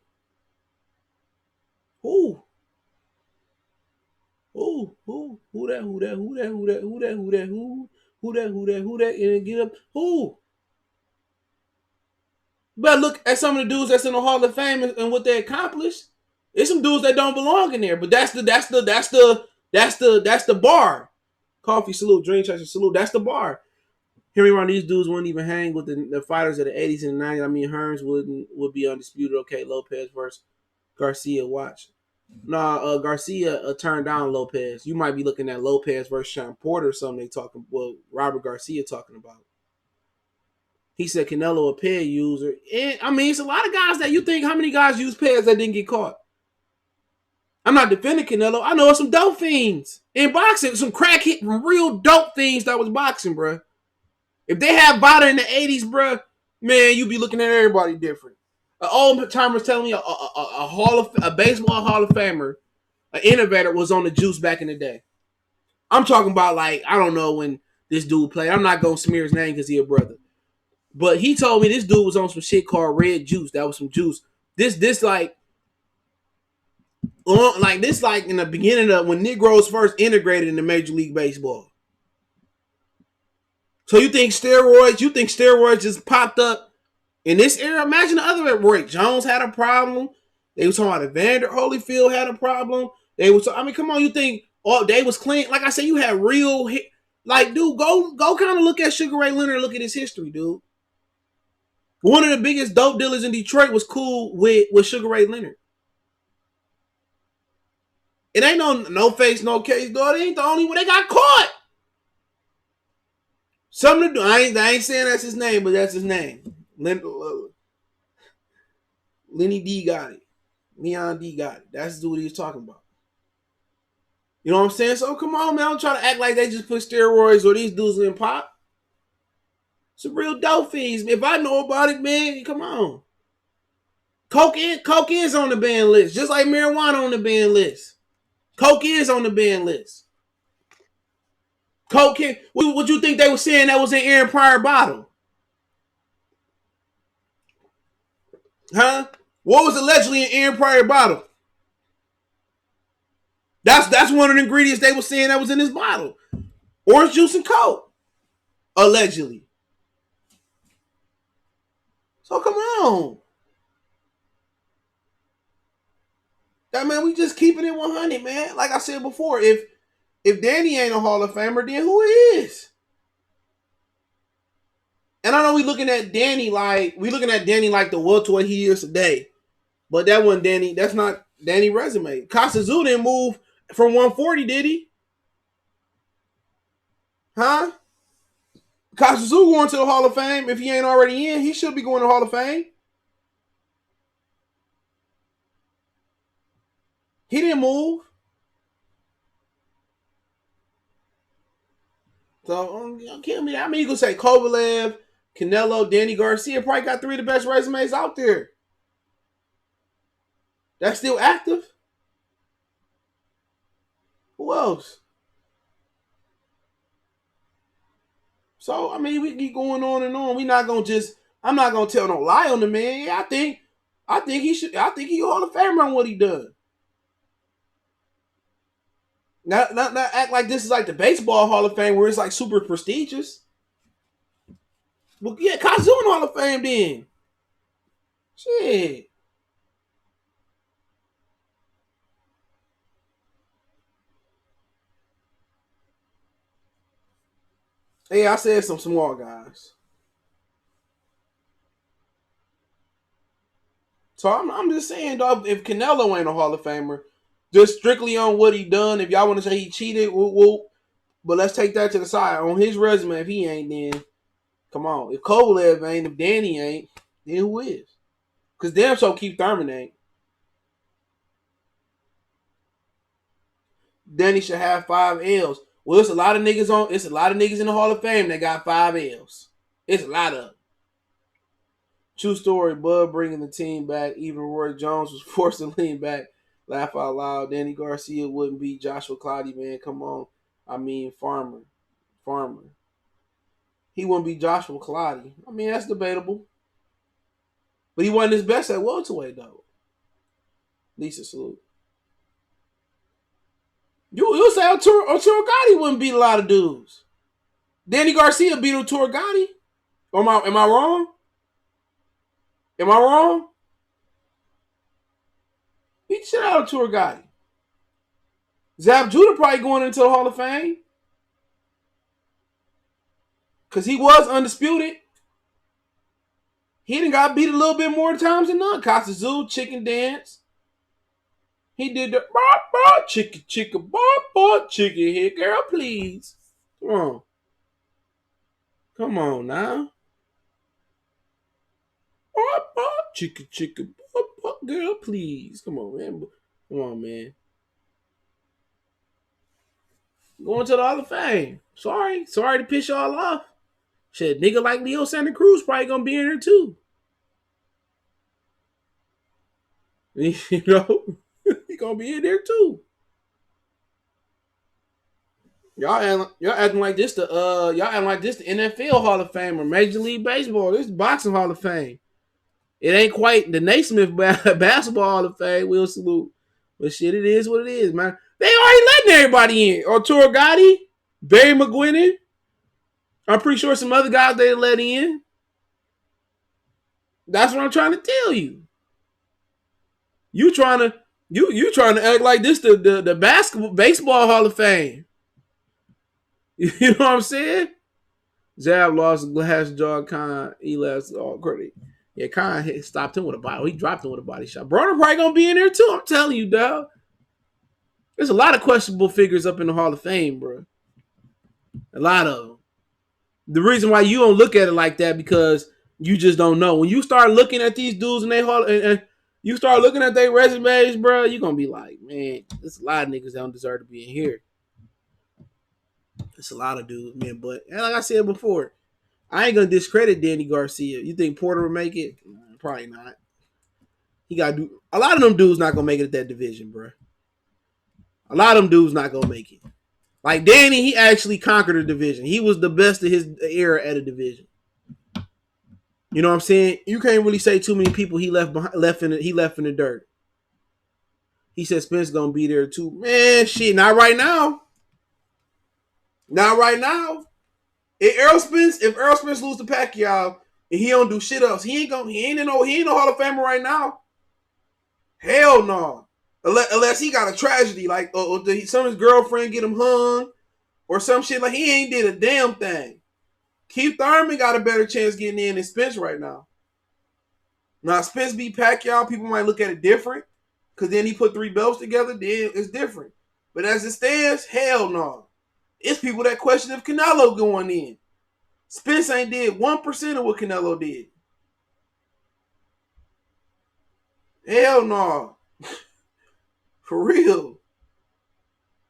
Who? Who that, and get up. Who? But look at some of the dudes that's in the Hall of Fame and what they accomplished. There's some dudes that don't belong in there, but that's the bar. Coffee salute, drink chaser salute. That's the bar. Hear me wrong, these dudes wouldn't even hang with the fighters of the 80s and 90s. I mean, Hearns would be undisputed. Okay, Lopez versus Garcia. Watch. Nah, Garcia turned down Lopez. You might be looking at Lopez versus Sean Porter or something. Robert Garcia talking about. He said Canelo a pad user. And, I mean, it's a lot of guys that you think, how many guys use pads that didn't get caught? I'm not defending Canelo. I know some dope fiends in boxing, some crack hit, real dope fiends that was boxing, bro. If they had Vada in the 80s, bro, man, you be looking at everybody different. An old timer's telling me a baseball Hall of Famer, an innovator was on the juice back in the day. I'm talking about, like, I don't know when this dude played. I'm not going to smear his name because he a brother. But he told me this dude was on some shit called red juice. That was some juice. This like in the beginning of when Negroes first integrated into Major League Baseball. So you think steroids just popped up in this era? Imagine the other way. Roy Jones had a problem. They were talking about Evander Holyfield had a problem. Come on, you think they was clean? Like I said, you had real like, dude, go kind of look at Sugar Ray Leonard and look at his history, dude. One of the biggest dope dealers in Detroit was cool with Sugar Ray Leonard. It ain't no face, no case, dog. It ain't the only one. They got caught. Something to do. I ain't saying that's his name, but that's his name. Lenny D got it. Leon D got it. That's what he was talking about. You know what I'm saying? So come on, man. Don't try to act like they just put steroids or these dudes in pop. Some real dope fiends. If I know about it, man, come on. Coke is on the ban list, just like marijuana on the ban list. Coke is on the ban list. Coke, what you think they were saying that was in Aaron Pryor bottle? Huh? What was allegedly in Aaron Pryor bottle? That's one of the ingredients they were saying that was in his bottle. Orange juice and Coke. Allegedly. So come on. That man, we just keeping it 100, man. Like I said before, if Danny ain't a Hall of Famer, then who is? And I know we looking at Danny like the welterweight he is today. But that wasn't Danny. That's not Danny resume. Kasazu didn't move from 140, did he? Huh? Kasazu going to the Hall of Fame. If he ain't already in, he should be going to the Hall of Fame. He didn't move. So, kill me. I mean, you could say Kovalev, Canelo, Danny Garcia probably got 3 of the best resumes out there. That's still active. Who else? So, I mean, we keep going on and on. I'm not gonna tell no lie on the man. Yeah, I think he Hall of Famer on what he done. Not act like this is like the baseball Hall of Fame where it's like super prestigious. Well, yeah, Kazu in Hall of Fame then. Shit. Yeah, I said some small guys. So I'm just saying, dog, if Canelo ain't a Hall of Famer, just strictly on what he done, if y'all want to say he cheated, but let's take that to the side. On his resume, if he ain't, then come on. If Kovalev ain't, if Danny ain't, then who is? Because damn so Keith Thurman ain't. Danny should have 5 L's. Well, it's a lot of niggas in the Hall of Fame that got 5 L's. It's a lot of them. True story, Bud bringing the team back. Even Roy Jones was forced to lean back. Laugh out loud. Danny Garcia wouldn't beat Joshua Clottey, man. Come on. I mean, Farmer. He wouldn't beat Joshua Clottey. I mean, that's debatable. But he wasn't his best at welterweight, though. Lisa salute. You say Arturo Gotti wouldn't beat a lot of dudes. Danny Garcia beat Arturo Gotti? Am I wrong? Am I wrong? Beat the shit out of Arturo Gotti. Zab Judah probably going into the Hall of Fame. Because he was undisputed. He done got beat a little bit more times than none. Kasazu, chicken dance. He did the chicken head. Girl, please. Come on now. Chicken. Girl, please. Come on, man. Going to the Hall of Fame. Sorry to piss y'all off. Shit, nigga like Leo Santa Cruz probably gonna be in there too. You know, he gonna be in there too. Y'all acting like this the NFL Hall of Fame or Major League Baseball. This is Boxing Hall of Fame. It ain't quite the Naismith Basketball Hall of Fame. We'll salute. But shit, it is what it is, man. They already letting everybody in. Arturo Gotti, Barry McGuinness. I'm pretty sure some other guys they let in. That's what I'm trying to tell you. You trying to act like this the baseball Hall of Fame. You know what I'm saying? Zab lost glass jaw. Khan, he left all credit. Yeah, Khan stopped him with a body. He dropped him with a body shot. Broner probably gonna be in there too. I'm telling you, dog. There's a lot of questionable figures up in the Hall of Fame, bro. A lot of them. The reason why you don't look at it like that because you just don't know. When you start looking at these dudes and and you start looking at their resumes, bro, you're gonna be like, man, there's a lot of niggas that don't deserve to be in here. It's a lot of dudes, man. But like I said before, I ain't gonna discredit Danny Garcia. You think Porter will make it? Probably not. He got to do a lot of them dudes not gonna make it at that division, bro. A lot of them dudes not gonna make it. Like Danny, he actually conquered a division. He was the best of his era at a division. You know what I'm saying? You can't really say too many people he left in the dirt. He said Spence gonna be there too. Man, shit, not right now. Not right now. If Errol Spence lose to Pacquiao, And he don't do shit else. He ain't no Hall of Famer right now. Hell no. Unless he got a tragedy, like some of his girlfriend get him hung or some shit. Like he ain't did a damn thing. Keith Thurman got a better chance getting in than Spence right now. Now Spence beat Pacquiao, people might look at it different because then he put 3 belts together. Then it's different. But as it stands, hell no. It's people that question if Canelo going in. Spence ain't did 1% of what Canelo did. Hell no. For real.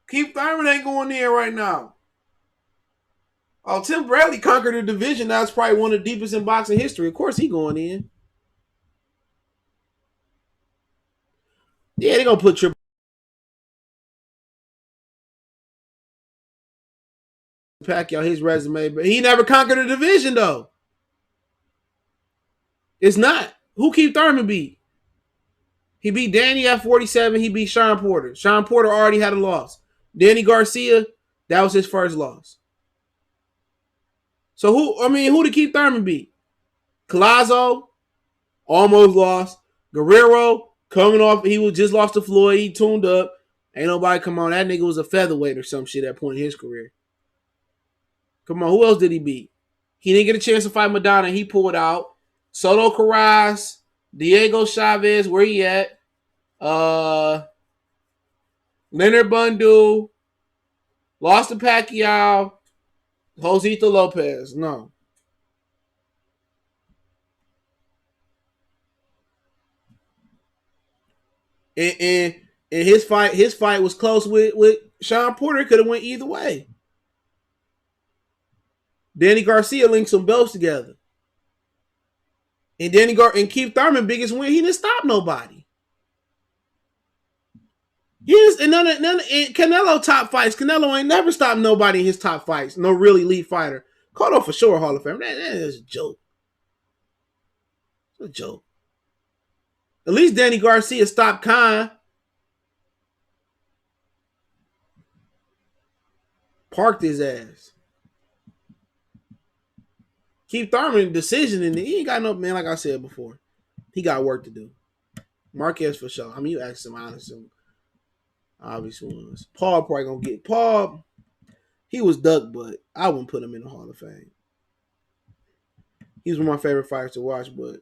Keith Thurman ain't going in right now. Oh, Tim Bradley conquered a division. That's probably one of the deepest in boxing history. Of course he going in. Yeah, they gonna put Triple Pacquiao his resume, but he never conquered a division though. It's not. Who Keith Thurman beat? He beat Danny at 47. He beat Sean Porter. Sean Porter already had a loss. Danny Garcia, that was his first loss. So who did Keith Thurman beat? Collazo, almost lost. Guerrero, coming off, he was just lost to Floyd. He tuned up. Ain't nobody come on. That nigga was a featherweight or some shit at that point in his career. Come on, who else did he beat? He didn't get a chance to fight Madonna. He pulled out. Soto Carras, Diego Chavez, where he at? Leonard Bundu, lost to Pacquiao, Josito Lopez. No. And his fight was close with Sean Porter. Could have went either way. Danny Garcia linked some belts together. And and Keith Thurman biggest win, he didn't stop nobody. Yes, and none of Canelo top fights. Canelo ain't never stopped nobody in his top fights. No really elite fighter. Cotto for sure Hall of Fame. That is a joke. It's a joke. At least Danny Garcia stopped Khan. Parked his ass. Keith Thurman decision and he ain't got no man. Like I said before, he got work to do. Marquez for sure. I mean, you ask him honest, obvious ones. Paul probably gonna get Paul. He was ducked, but I wouldn't put him in the Hall of Fame. He was one of my favorite fighters to watch, but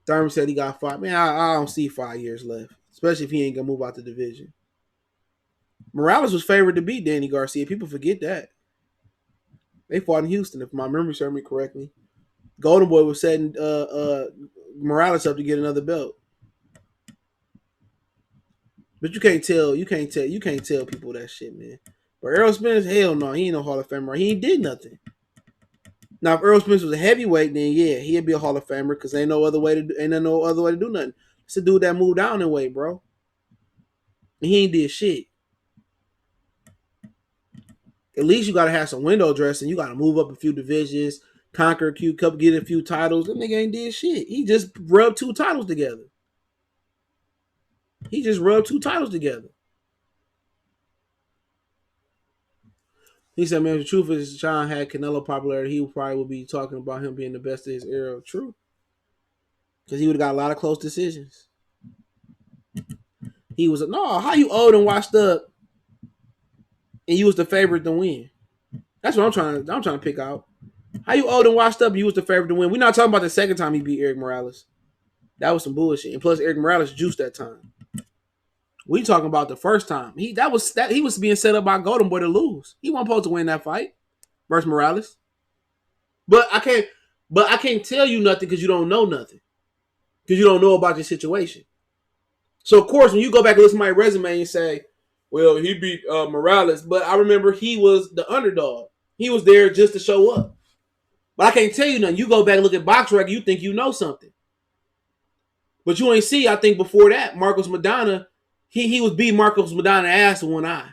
Thurman said he got 5. Man, I don't see 5 years left, especially if he ain't gonna move out the division. Morales was favored to beat Danny Garcia. People forget that. They fought in Houston, if my memory serves me correctly. Golden Boy was setting Morales up to get another belt. But you can't tell people that shit, man. But Errol Spence, hell no, he ain't no Hall of Famer. He ain't did nothing. Now, if Errol Spence was a heavyweight, then yeah, he'd be a Hall of Famer because ain't no other way to do nothing. It's a dude that moved down in weight, bro. And he ain't did shit. At least you gotta have some window dressing. You gotta move up a few divisions, conquer a Q Cup, get a few titles. That nigga ain't did shit. He just rubbed 2 titles together. He said, man, the truth is, Sean had Canelo popularity. He probably would be talking about him being the best of his era. True. Because he would have got a lot of close decisions. He was, no, how you old and washed up and you was the favorite to win? That's what I'm trying to pick out. How you old and washed up and you was the favorite to win? We're not talking about the second time he beat Eric Morales. That was some bullshit. And plus, Eric Morales juiced that time. We talking about the first time. He was being set up by Golden Boy to lose. He wasn't supposed to win that fight versus Morales. But I can't tell you nothing because you don't know nothing. Because you don't know about your situation. So of course, when you go back and listen to my resume and say, well, he beat Morales, but I remember he was the underdog. He was there just to show up. But I can't tell you nothing. You go back and look at box record, you think you know something. But you ain't see, I think before that, Marcos Madonna, he was beating Marcos Madonna ass with one eye.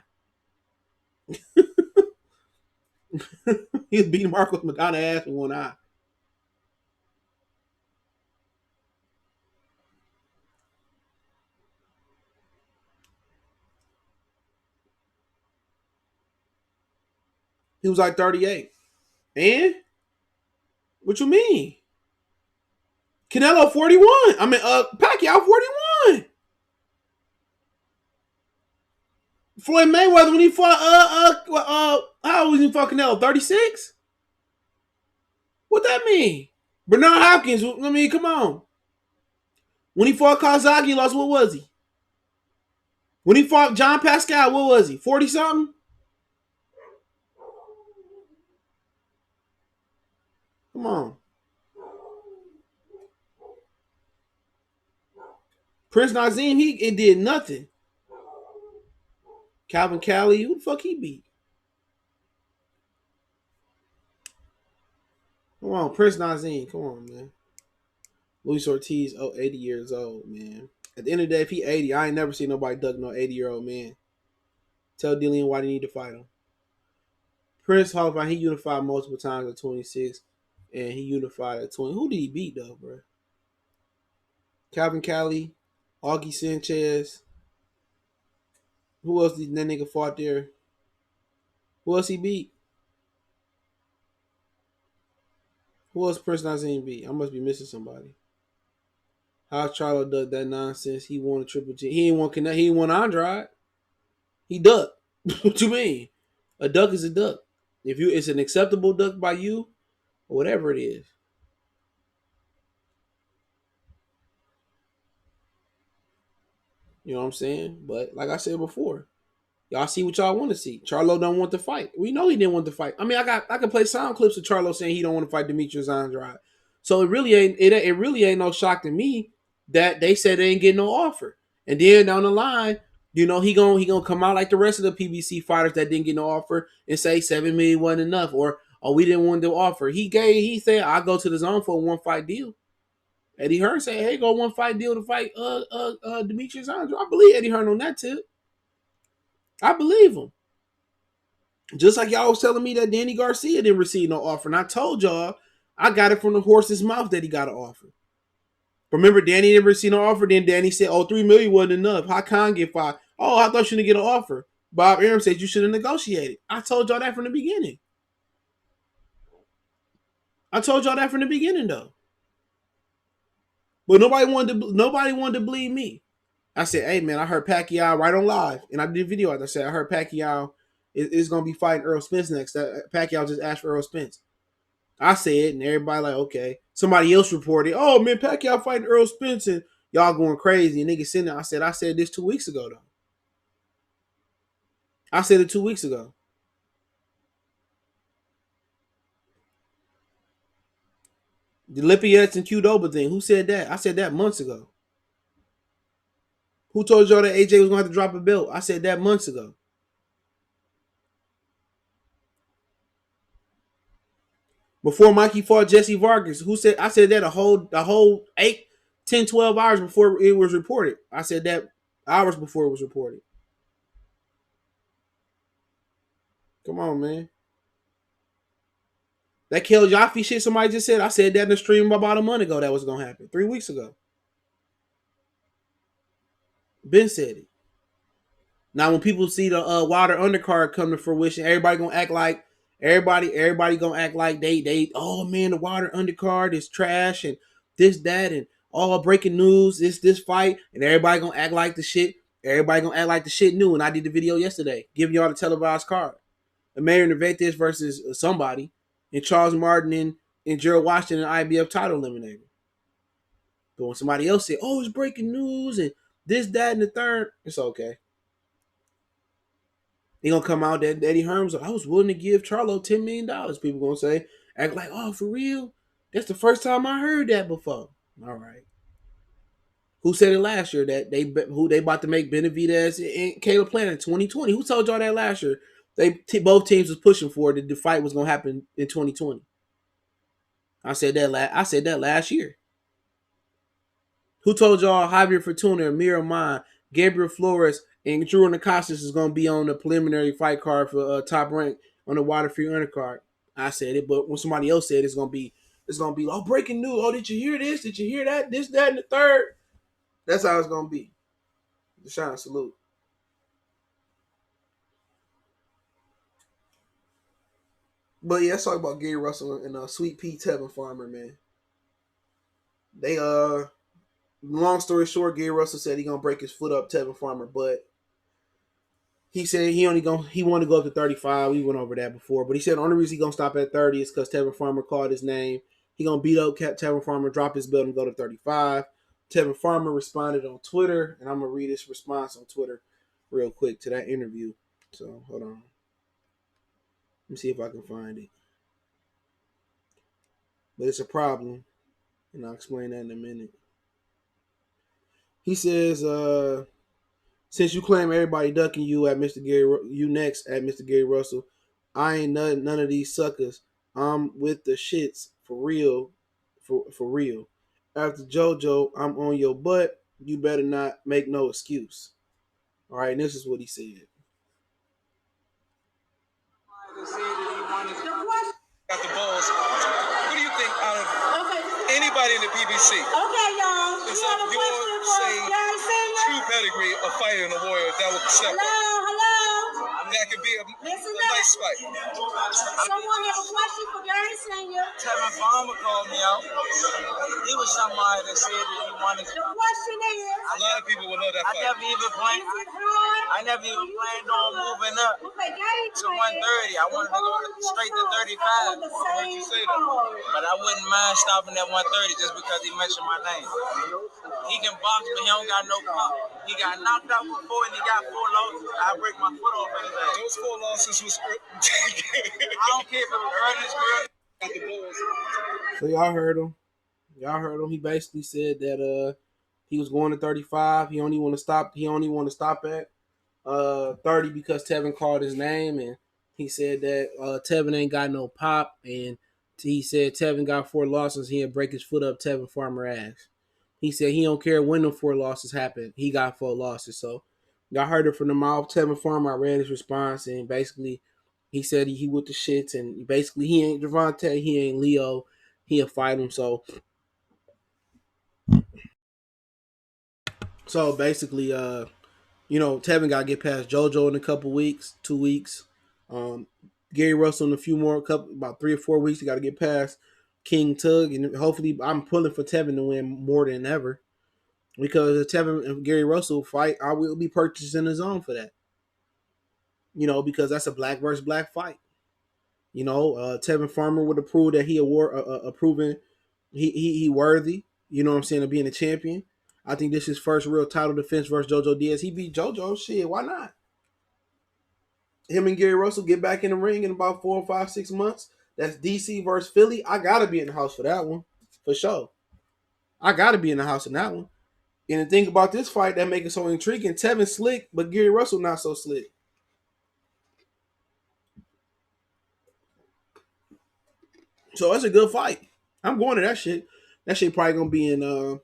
He was beating Marcos Madonna ass with one eye. He was like 38. And What you mean? Canelo 41. I mean, Pacquiao 41. Floyd Mayweather when he fought how old was he fought Canelo? 36? What that mean? Bernard Hopkins, I mean, come on. When he fought Kazagi, he lost, what was he? When he fought John Pascal, what was he? 40 something? Come on. Prince Nazim, it did nothing. Calvin Cali, who the fuck he beat? Come on, Prince Nazim. Come on, man. Luis Ortiz, 80 years old, man. At the end of the day, if he 80, I ain't never seen nobody duck no 80-year-old man. Tell Dillian why they need to fight him. Prince Hall of Fame, he unified multiple times at 26, and he unified at 20. Who did he beat, though, bro? Calvin Cali, Augie Sanchez. Who else did that nigga fought there? Who else he beat? Who else Prince Nazim beat? I must be missing somebody. How Charlo does that nonsense? He won a Triple G. He ain't won Connect. He ain't won Andrade. He ducked. What you mean? A duck is a duck. If you, it's an acceptable duck by you, or whatever it is. You know what I'm saying? But like I said before, y'all see what y'all want to see. Charlo don't want to fight. We know he didn't want to fight. I mean, I can play sound clips of Charlo saying he don't want to fight Demetrius Andrade. So it really ain't no shock to me that they said they ain't getting no offer. And then down the line, you know, he gonna come out like the rest of the PBC fighters that didn't get no offer and say 7 million wasn't enough, or we didn't want to offer. He said I'll go to the zone for a 1-fight deal. Eddie Hearn said, hey, go 1-fight deal to fight Demetrius Andrade. I believe Eddie Hearn on that tip. I believe him. Just like y'all was telling me that Danny Garcia didn't receive no offer. And I told y'all I got it from the horse's mouth that he got an offer. Remember, Danny didn't receive no offer. Then Danny said, 3 million wasn't enough. How Khan get fired? Oh, I thought you didn't get an offer. Bob Arum said you should have negotiated. I told y'all that from the beginning. Though. But nobody wanted to believe me. I said, hey, man, I heard Pacquiao right on live. And I did a video. I said, I heard Pacquiao is going to be fighting Errol Spence next. Pacquiao just asked for Errol Spence. I said, and everybody like, okay. Somebody else reported, oh, man, Pacquiao fighting Errol Spence, and y'all going crazy. And niggas sitting there. I said this 2 weeks ago, though. I said it 2 weeks ago. The Lippiets and Qdoba thing. Who said that? I said that months ago. Who told y'all that AJ was going to have to drop a belt? I said that months ago. Before Mikey fought Jesse Vargas, who said? I said that a whole 8, 10, 12 hours before it was reported. I said that hours before it was reported. Come on, man. That Kel Jaffe shit somebody just said. I said that in the stream about a month ago that was going to happen. 3 weeks ago. Ben said it. Now, when people see the Wilder undercard come to fruition, everybody gonna act like they oh man, the Wilder undercard is trash and this, that, and all breaking news, this fight, and everybody gonna act like the shit. Everybody gonna act like the shit new. And I did the video yesterday, giving y'all the televised card. Emmanuel Navarrete versus somebody, and Charles Martin and Gerald Washington and IBF title eliminator. But when somebody else said, oh, it's breaking news and this, that, and the third, it's okay. They gonna come out that Eddie Hearn's like, I was willing to give Charlo $10 million. People gonna say, act like, oh, for real? That's the first time I heard that before. All right. Who said it last year that they about to make Benavidez and Caleb Plant in 2020? Who told y'all that last year? Both teams was pushing for it. The fight was gonna happen in 2020. I said that last year. Who told y'all Javier Fortuna, Amir Ahman, Gabriel Flores, and Drew Nakassis is going to be on the preliminary fight card for Top Rank on the Wilder Free undercard? I said it, but when somebody else said it's going to be oh, breaking news. Oh, did you hear this? Did you hear that? This, that, and the third. That's how it's going to be. Deshaun, salute. But yeah, let's talk about Gary Russell and Sweet Pea Tevin Farmer, man. They long story short, Gary Russell said he gonna break his foot up Tevin Farmer, but he said he wanted to go up to 35. We went over that before, but he said the only reason he gonna stop at 30 is because Tevin Farmer called his name. He gonna beat up Tevin Farmer, drop his belt, and go to 35. Tevin Farmer responded on Twitter, and I'm gonna read his response on Twitter real quick to that interview. So hold on, let me see if I can find it. But it's a problem, and I'll explain that in a minute. He says, since you claim everybody ducking you at Mr. Gary, you next at Mr. Gary Russell, I ain't none of these suckers. I'm with the shits for real, for real. After JoJo, I'm on your butt. You better not make no excuse. All right, and this is what he said. Got the balls. What do you think out of anybody in the PBC? Okay, y'all. Is that your true pedigree of fighting a warrior that would step up? Hello. That could be a nice fight. Someone have a question for Gary Senior. Tevin Farmer called me out. He was somebody that said that he wanted. The question is. A lot of people would love that fight. I never even planned on moving up to 130. I wanted to go straight to 35. I heard you say that. But I wouldn't mind stopping at 130 just because he mentioned my name. He can box, but he don't got no pop. He got knocked out before and he got 4 losses. I break my foot off in his ass. Those 4 losses was. I don't care if it was early in his career. Got the balls. So y'all heard him. He basically said that he was going to 35. He only want to stop at 30 because Tevin called his name, and he said that Tevin ain't got no pop, and he said Tevin got 4 losses. He'd break his foot up Tevin Farmer ass. He said he don't care when the 4 losses happen. He got 4 losses. So y'all heard it from the mouth. Tevin Farmer, I read his response, and basically he said he with the shits, and basically he ain't Gervonta, he ain't Leo. He'll fight him. So basically, Tevin got to get past JoJo in a couple weeks, 2 weeks. Gary Russell in a few more, about 3 or 4 weeks. He got to get past King Tug, and hopefully, I'm pulling for Tevin to win more than ever. Because if Tevin and Gary Russell fight, I will be purchasing the zone for that. Because that's a black versus black fight. Tevin Farmer would have proved that he he worthy. You know what I'm saying, of being a champion. I think this is his first real title defense versus JoJo Diaz. He beat JoJo. Shit, why not? Him and Gary Russell get back in the ring in about 4 or 5, 6 months. That's DC versus Philly. I gotta be in the house for that one, for sure. I gotta be in the house in that one. And the thing about this fight that make it so intriguing, Tevin slick, but Gary Russell not so slick. So that's a good fight. I'm going to that shit. That shit probably gonna be in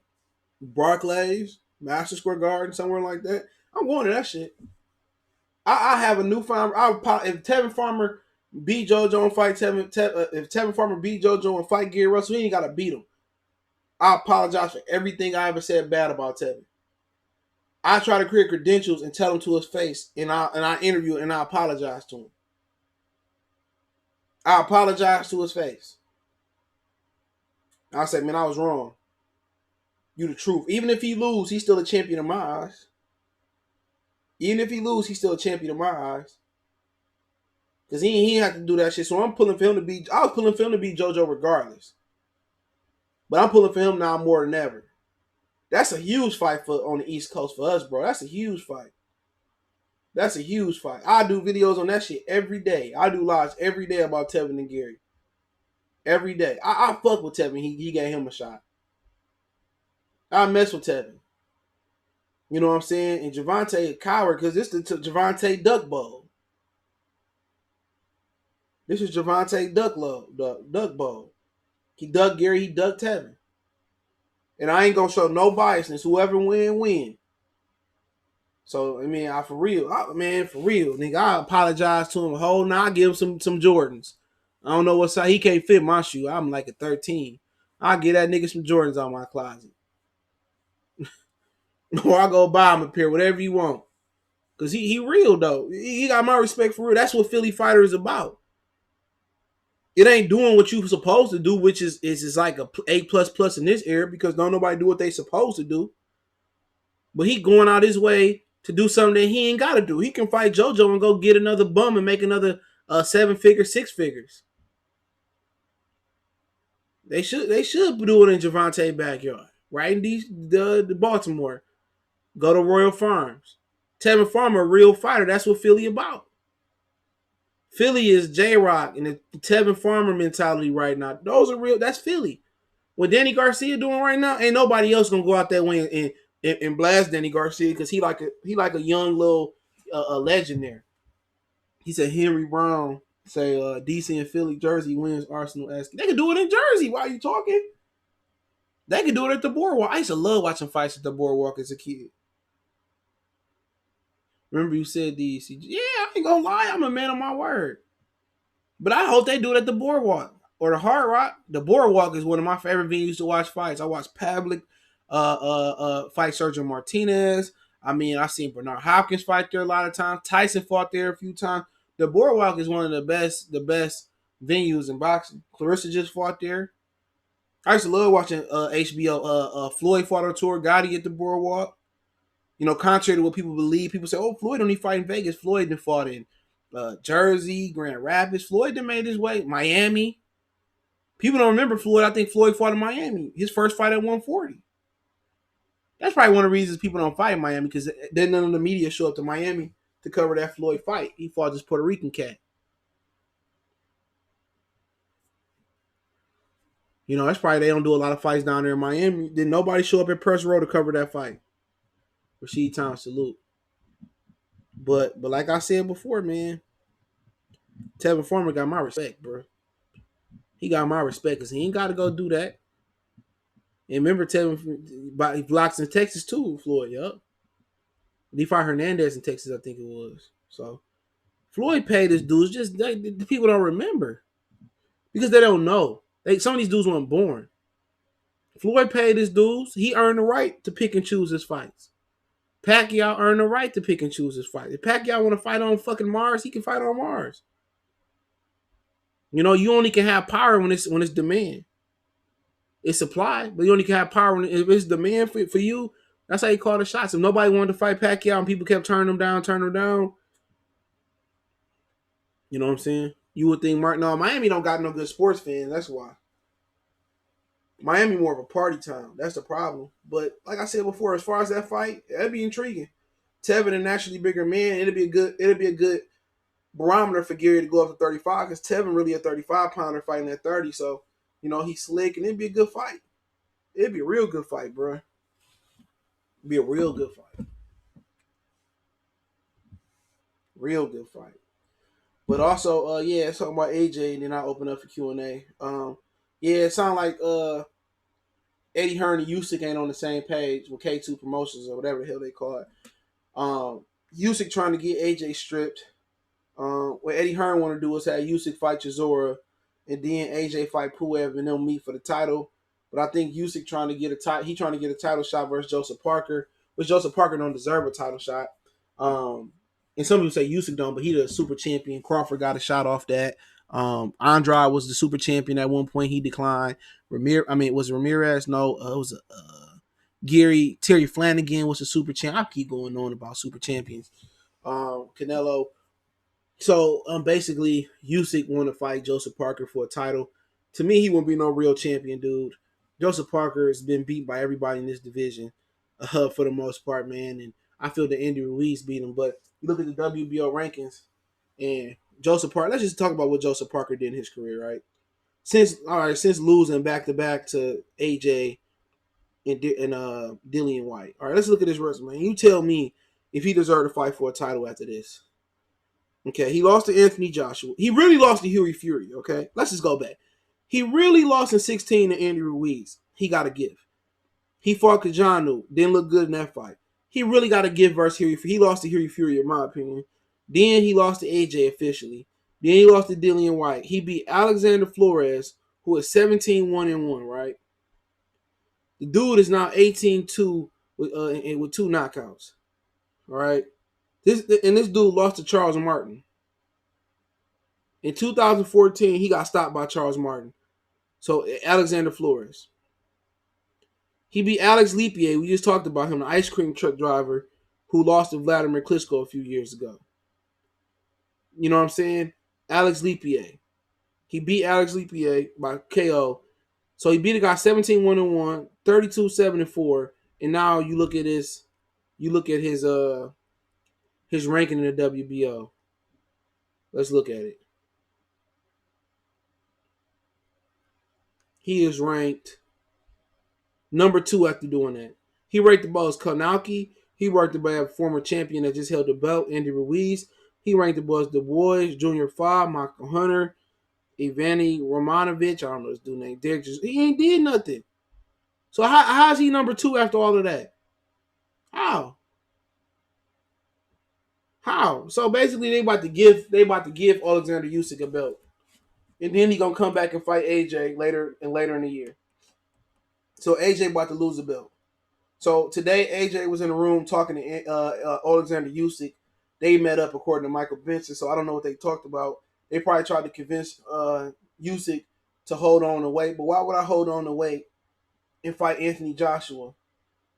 Barclays, Madison Square Garden, somewhere like that. I'm going to that shit. I have a newfound. If Tevin Farmer beat JoJo and fight if Tevin Farmer beat JoJo and fight Gary Russell, he ain't gotta beat him. I apologize for everything I ever said bad about Tevin. I try to create credentials and tell him to his face, and I interview and I apologize to him. I apologize to his face. I say, man, I was wrong. You the truth. Even if he lose, he's still a champion in my eyes. Even if he lose, he's still a champion in my eyes. Because he ain't have to do that shit. So I'm pulling for him to beat. I was pulling for him to beat JoJo regardless. But I'm pulling for him now more than ever. That's a huge fight on the East Coast for us, bro. That's a huge fight. That's a huge fight. I do videos on that shit every day. I do lives every day about Tevin and Gary. Every day. I fuck with Tevin. He gave him a shot. I mess with Tevin. You know what I'm saying? And Gervonta a coward because this is the Gervonta Duck Bowl. This is Gervonta Duck Bowl. He ducked Gary, he ducked Tevin. And I ain't gonna show no biasness. Whoever win. So, I mean, for real, nigga, I apologize to him a whole now. I give him some Jordans. I don't know what size. He can't fit my shoe. I'm like a 13. I'll get that nigga some Jordans out my closet. Or I go buy him a pair, whatever you want. Because he real, though. He got my respect for real. That's what Philly fighter is about. It ain't doing what you supposed to do, which is like a A++ in this era because don't nobody do what they supposed to do. But he going out his way to do something that he ain't got to do. He can fight JoJo and go get another bum and make another 7 figures, 6 figures. They should do it in Gervonta's backyard, right in the Baltimore. Go to Royal Farms. Tevin Farmer, a real fighter. That's what Philly about. Philly is J-Rock and the Tevin Farmer mentality right now. Those are real. That's Philly. What Danny Garcia doing right now, ain't nobody else gonna go out that way and blast Danny Garcia because he like a young little legend there. He said Henry Brown say DC and Philly Jersey wins Arsenal asking. They can do it in Jersey. Why are you talking? They can do it at the boardwalk. I used to love watching fights at the boardwalk as a kid. Remember you said DC? Yeah, I ain't gonna lie, I'm a man of my word. But I hope they do it at the boardwalk or the Hard Rock. The boardwalk is one of my favorite venues to watch fights. I watched Pavlik fight Sergio Martinez. I mean, I seen Bernard Hopkins fight there a lot of times. Tyson fought there a few times. The boardwalk is one of the best venues in boxing. Clarissa just fought there. I used to love watching HBO. Floyd fought Arturo Gotti at the boardwalk. You know, contrary to what people believe, people say, "Oh, Floyd only fight in Vegas." Floyd done fought in Jersey, Grand Rapids. Floyd done made his way. Miami. People don't remember Floyd. I think Floyd fought in Miami. His first fight at 140. That's probably one of the reasons people don't fight in Miami because then none of the media show up to Miami to cover that Floyd fight. He fought this Puerto Rican cat. You know, that's probably they don't do a lot of fights down there in Miami. Did nobody show up at press row to cover that fight? Rashid Thomas, salute. But like I said before, man, Tevin Farmer got my respect, bro. He got my respect because he ain't got to go do that. And remember, Tevin he blocks in Texas too, Floyd, yup. He fought Hernandez in Texas, I think it was. So Floyd paid his dues. Just the people don't remember because they don't know. Some of these dudes weren't born. Floyd paid his dues. He earned the right to pick and choose his fights. Pacquiao earned the right to pick and choose his fight. If Pacquiao want to fight on fucking Mars, he can fight on Mars. You know, you only can have power when it's demand. It's supply, but you only can have power when it's demand for you. That's how you call the shots. If nobody wanted to fight Pacquiao and people kept turning them down, you know what I'm saying? You would think Miami don't got no good sports fans. That's why. Miami more of a party town. That's the problem. But like I said before, as far as that fight, that'd be intriguing. Tevin, a naturally bigger man, it'd be a good barometer for Gary to go up to 35 because Tevin really a 35-pounder fighting at 30. So, you know, he's slick and it'd be a good fight. It'd be a real good fight, bro. It'd be a real good fight. Real good fight. But also, talking about AJ, and then I'll open up for Q&A. It sounds like Eddie Hearn and Usyk ain't on the same page with K2 Promotions or whatever the hell they call it. Usyk trying to get AJ stripped. What Eddie Hearn want to do is have Usyk fight Chisora and then AJ fight Pulev and they'll meet for the title. But I think Usyk trying to get a title shot versus Joseph Parker, which Joseph Parker don't deserve a title shot. And some people say Usyk don't, but he's a super champion. Crawford got a shot off that. Andrade was the super champion at one point. He declined. Was Ramirez? No, it was Terry Flanagan was a super champ. I keep going on about super champions. Canelo. So basically, Usyk want to fight Joseph Parker for a title. To me, he won't be no real champion, dude. Joseph Parker has been beat by everybody in this division for the most part, man. And I feel that Andy Ruiz beat him. But you look at the WBO rankings, and Joseph Parker. Let's just talk about what Joseph Parker did in his career, right? Since losing back-to-back to AJ and Dillian White. All right, let's look at his resume. You tell me if he deserved to fight for a title after this. Okay, he lost to Anthony Joshua. He really lost to Huey Fury, okay? Let's just go back. He really lost in 16 to Andy Ruiz. He got a give. He fought Kajanu. Didn't look good in that fight. He really got a give versus Huey Fury. He lost to Huey Fury, in my opinion. Then he lost to AJ officially. Then he lost to Dillian White. He beat Alexander Flores, who is 17-1-1, right? The dude is now 18-2 with 2 knockouts. All right? This dude lost to Charles Martin. In 2014, he got stopped by Charles Martin. So Alexander Flores. He beat Alex Lipier. We just talked about him, the ice cream truck driver who lost to Vladimir Klitschko a few years ago. You know what I'm saying? Alex Lipier. He beat Alex Lipier by KO. So he beat a guy 17-1-1, 32-7-4, and now you look at his ranking in the WBO. Let's look at it. He is ranked number 2 after doing that. He ranked above Konauki. He ranked above a former champion that just held the belt, Andy Ruiz. He ranked above Du Bois, Junior 5, Michael Hunter, Ivany Romanovich. I don't know his dude's name. Derek just, he ain't did nothing. So how is he number 2 after all of that? How? So basically they about to give Oleksandr Usyk a belt. And then he gonna come back and fight AJ later in the year. So AJ about to lose the belt. So today AJ was in the room talking to Oleksandr Usyk. They met up according to Michael Benson. So I don't know what they talked about. They probably tried to convince Usyk to hold on to weight. But why would I hold on to weight and fight Anthony Joshua,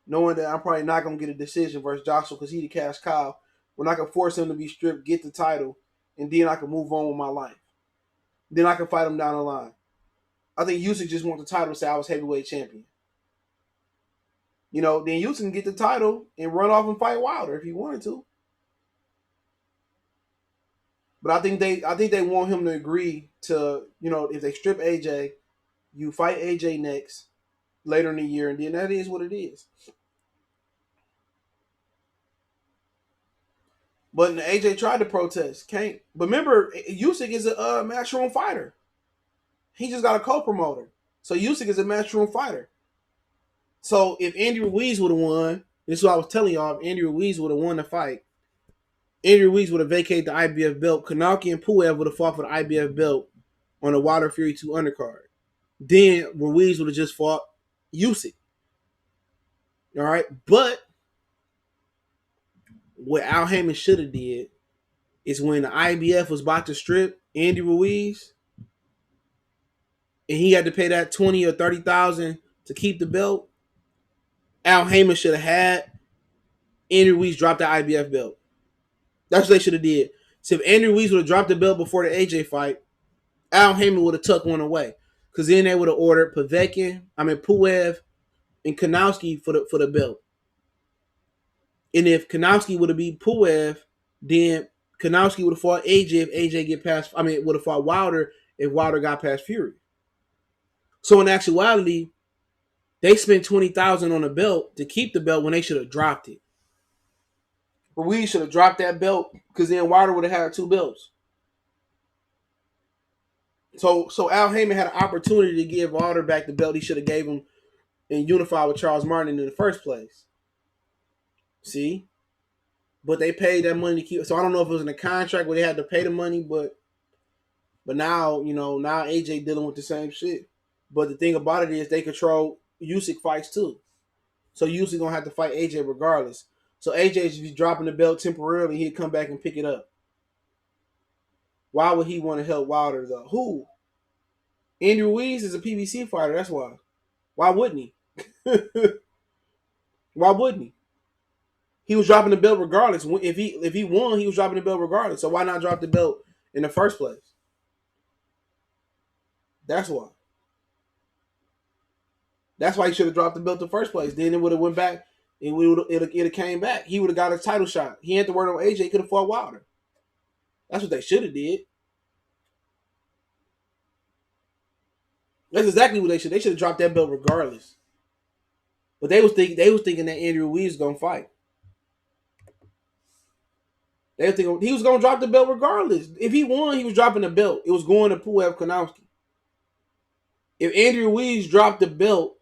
knowing that I'm probably not gonna get a decision versus Joshua because he's the cash cow, when I can force him to be stripped, get the title, and then I can move on with my life. Then I can fight him down the line. I think Usyk just wants the title to say I was heavyweight champion. You know, then Usyk can get the title and run off and fight Wilder if he wanted to. But I think they want him to agree to, you know, if they strip AJ, you fight AJ next later in the year, and then that is what it is. But AJ tried to protest, can't. But remember, Usyk is a Matchroom fighter. He just got a co-promoter. So Usyk is a Matchroom fighter. So if Andy Ruiz would have won, this is what I was telling y'all, if Andy Ruiz would have won the fight, Andy Ruiz would have vacated the IBF belt. Konauki and Pulev would have fought for the IBF belt on the Wilder Fury 2 undercard. Then Ruiz would have just fought Usyk. All right? But what Al Heyman should have did is when the IBF was about to strip Andy Ruiz and he had to pay that $20,000 or $30,000 to keep the belt, Al Heyman should have had Andy Ruiz drop the IBF belt. That's what they should have did. So if Andy Ruiz would have dropped the belt before the AJ fight, Al Heyman would have tucked one away. Because then they would have ordered Pulev and Konauki for the belt. And if Konauki would have beat Pulev, then Konauki would have fought AJ if AJ would have fought Wilder if Wilder got past Fury. So in actuality, they spent $20,000 on the belt to keep the belt when they should have dropped it. Ruiz should have dropped that belt because then Wilder would have had 2 belts. So Al Heyman had an opportunity to give Wilder back the belt he should have gave him and unified with Charles Martin in the first place. See? But they paid that money to keep. So I don't know if it was in a contract where they had to pay the money, but now, you know, now AJ dealing with the same shit. But the thing about it is they control Usyk fights too. So Usyk gonna have to fight AJ regardless. So AJ is just dropping the belt temporarily, he'd come back and pick it up. Why would he want to help Wilder though? Who? Andy Ruiz is a PBC fighter, that's why. Why wouldn't he? Why wouldn't he? He was dropping the belt regardless. If he won, he was dropping the belt regardless. So why not drop the belt in the first place? That's why. That's why he should have dropped the belt in the first place. Then it would have went back and it'd have came back. He would have got a title shot. He had to work on AJ. He could have fought Wilder. That's what they should have did. That's exactly what they should. They should have dropped that belt regardless. But they was thinking that Andy Ruiz was gonna fight. They were thinking he was gonna drop the belt regardless. If he won, he was dropping the belt. It was going to Pulev Konauki. If Andy Ruiz dropped the belt,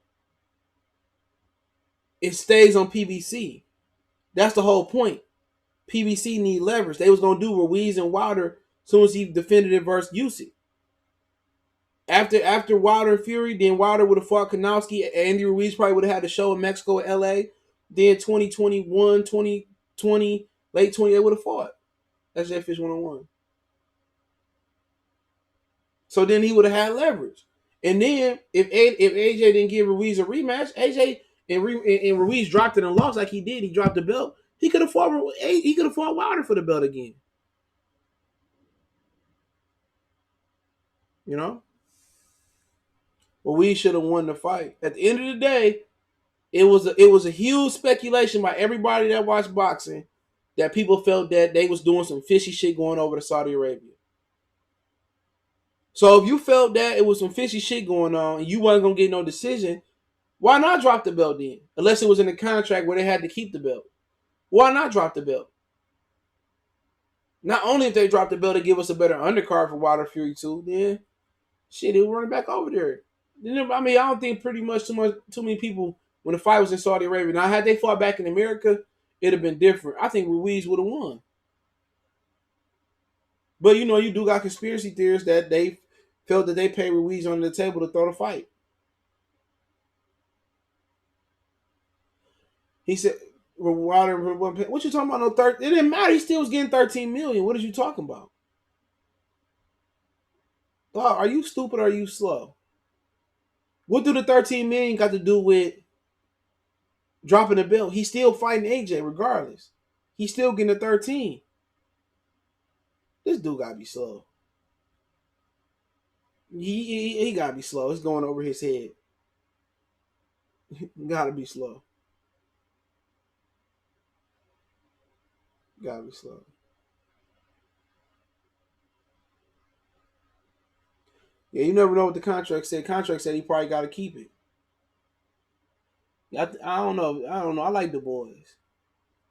it stays on PBC. That's the whole point. PBC need leverage. They was gonna do Ruiz and Wilder as soon as he defended it versus Usyk. After Wilder and Fury, then Wilder would have fought Konauki. Andy Ruiz probably would have had a show in Mexico or LA. Then 2021, 2020, late 20, they would have fought. That's J Fish 101. So then he would have had leverage. And then if AJ didn't give Ruiz a rematch, AJ and Ruiz dropped it and lost like he did. He dropped the belt. He could have fought Wilder for the belt again. You know? Ruiz should have won the fight. At the end of the day, it was a huge speculation by everybody that watched boxing that people felt that they was doing some fishy shit going over to Saudi Arabia. So if you felt that it was some fishy shit going on and you wasn't going to get no decision, why not drop the belt then? Unless it was in the contract where they had to keep the belt. Why not drop the belt? Not only if they drop the belt to give us a better undercard for Wilder Fury 2, then shit, he'll run it back over there. I mean, I don't think pretty much too many people, when the fight was in Saudi Arabia. Now, had they fought back in America, it'd have been different. I think Ruiz would have won. But, you know, you do got conspiracy theorists that they felt that they paid Ruiz under the table to throw the fight. He said, Wilder, what you talking about? No, it didn't matter. He still was getting $13 million. What are you talking about? Oh, are you stupid or are you slow? What do the $13 million got to do with dropping the belt? He's still fighting AJ regardless. He's still getting the 13. This dude gotta be slow. He gotta be slow. It's going over his head. Gotta be slow. Gotta be slow. Yeah, you never know what the contract said. Contract said he probably got to keep it. I don't know. I like the boys.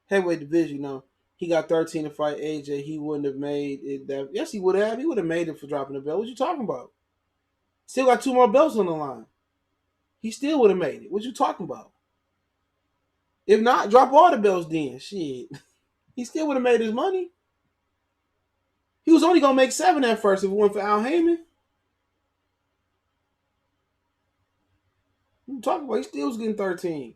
Heavyweight division, you know. He got 13 to fight AJ. He wouldn't have made it that. Yes, he would have. He would have made it for dropping the belt. What you talking about? Still got 2 more belts on the line. He still would have made it. What you talking about? If not, drop all the belts then. Shit. He still would have made his money. He was only going to make 7 at first if it weren't for Al Heyman. What you talking about? He still was getting 13.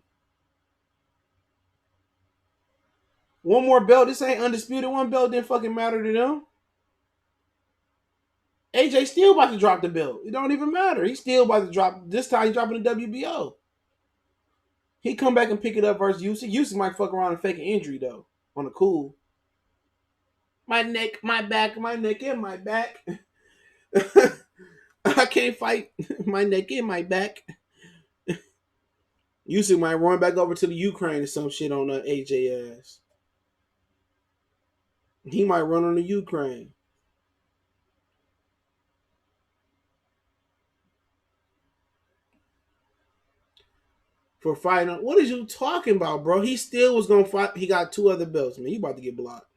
One more belt. This ain't undisputed. One belt didn't fucking matter to them. AJ still about to drop the belt. It don't even matter. He's still about to drop. This time he's dropping the WBO. He come back and pick it up versus Usyk. Usyk might fuck around and fake an injury though. On the cool. My neck, my back, my neck and my back. I can't fight. My neck and my back. Usyk might run back over to the Ukraine or some shit on AJ ass. He might run on the Ukraine. For fighting. What is you talking about, bro? He still was going to fight. He got 2 other belts, man. He about to get blocked.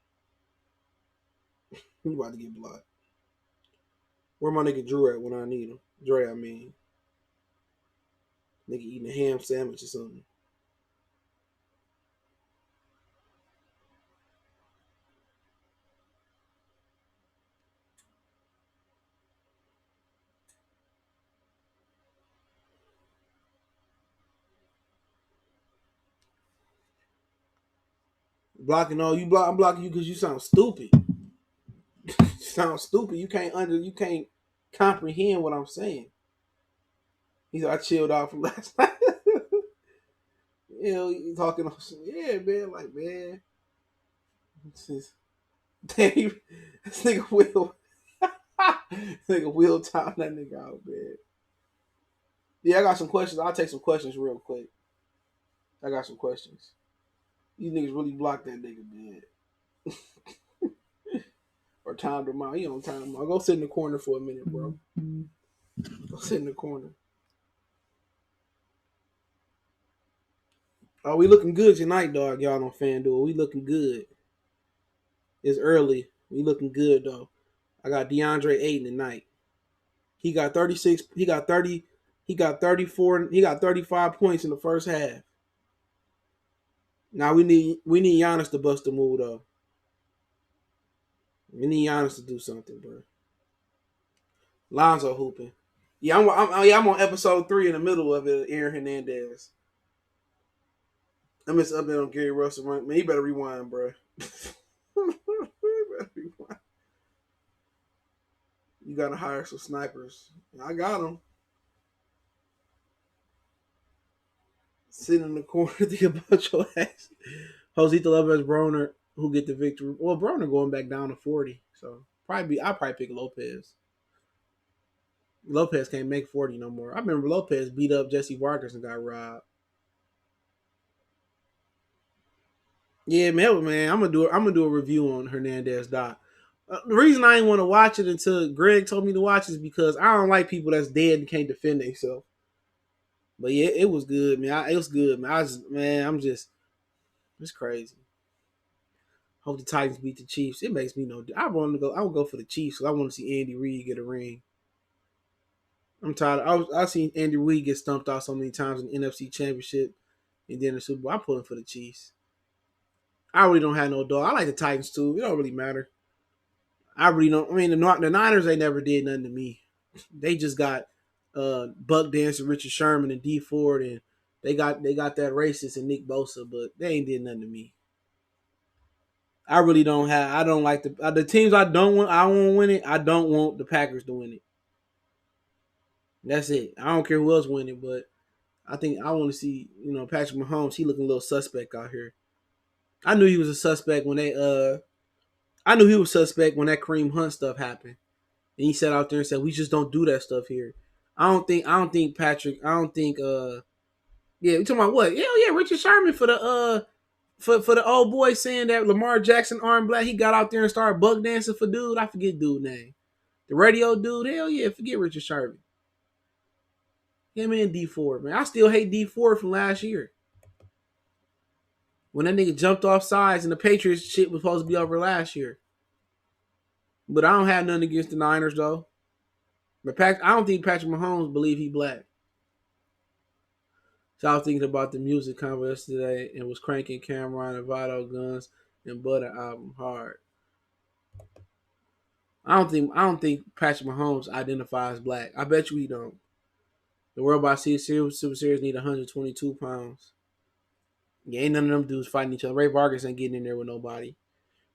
He about to get blocked. Where my nigga Drew at when I need him? Dre, I mean. Nigga eating a ham sandwich or something. Blocking all you block. I'm blocking you because you sound stupid. You sound stupid. You can't comprehend what I'm saying. He said I chilled out from last night. You know, he talking. Yeah, man. Like, man. Damn, this nigga will. This nigga will time that nigga out, man. Yeah, I got some questions. I'll take some questions real quick. I got some questions. These niggas really blocked that nigga, man. Or timed him out. He don't time him out. Go sit in the corner for a minute, bro. Go sit in the corner. Oh, we looking good tonight, dog. Y'all on FanDuel. We looking good. It's early. We looking good, though. I got DeAndre Ayton tonight. He got 36. He got 30. He got 34. He got 35 points in the first half. Now we need Giannis to bust a move, though. We need Giannis to do something, bro. Lonzo hooping. Yeah, I'm on episode 3 in the middle of it. Aaron Hernandez. I miss update on Gary Russell. Man, he better rewind, bro. He better rewind. You gotta hire some snipers. I got them. Sitting in the corner thinking about your ass. Josita Lopez Broner, who get the victory. Well, Broner going back down to 40. So I'll probably pick Lopez. Lopez can't make 40 no more. I remember Lopez beat up Jesse Vargas and got robbed. Yeah, man, I'm gonna do a review on Hernandez Doc. The reason I didn't want to watch it until Greg told me to watch is because I don't like people that's dead and can't defend themselves. But yeah, it was good, man. It was good, man. It's crazy. Hope the Titans beat the Chiefs. It makes me no. I would go for the Chiefs because I want to see Andy Reid get a ring. I'm tired. I've seen Andy Reid get stumped out so many times in the NFC Championship and then the Super Bowl. I'm pulling for the Chiefs. I really don't have no dog. I like the Titans too. It don't really matter. I really don't. I mean, the Niners, they never did nothing to me. They just got Buck Dancer, Richard Sherman, and D Ford, and they got that racist and Nick Bosa, but they ain't did nothing to me. I really don't have. I don't like the teams. I don't want. I won't win it. I don't want the Packers to win it. That's it. I don't care who else win it, but I think I want to see. Patrick Mahomes. He looking a little suspect out here. I knew he was a suspect when I knew he was suspect when that Kareem Hunt stuff happened, and he sat out there and said, "We just don't do that stuff here." I don't think Patrick. I don't think. Yeah, we talking about what? Yeah, Richard Sherman for the for the old boy saying that Lamar Jackson armed black. He got out there and started buck dancing for dude. I forget dude name. The radio dude. Hell yeah, forget Richard Sherman. Him and D Ford, man. I still hate D Ford from last year. When that nigga jumped off sides and the Patriots shit was supposed to be over last year. But I don't have nothing against the Niners though. But I don't think Patrick Mahomes believe he black. So I was thinking about the music cover yesterday and was cranking Cameron and Vado Guns and Butter album hard. I don't think Patrick Mahomes identifies black. I bet you he don't. The World by Super Series need 122 pounds. Yeah, ain't none of them dudes fighting each other. Ray Vargas ain't getting in there with nobody.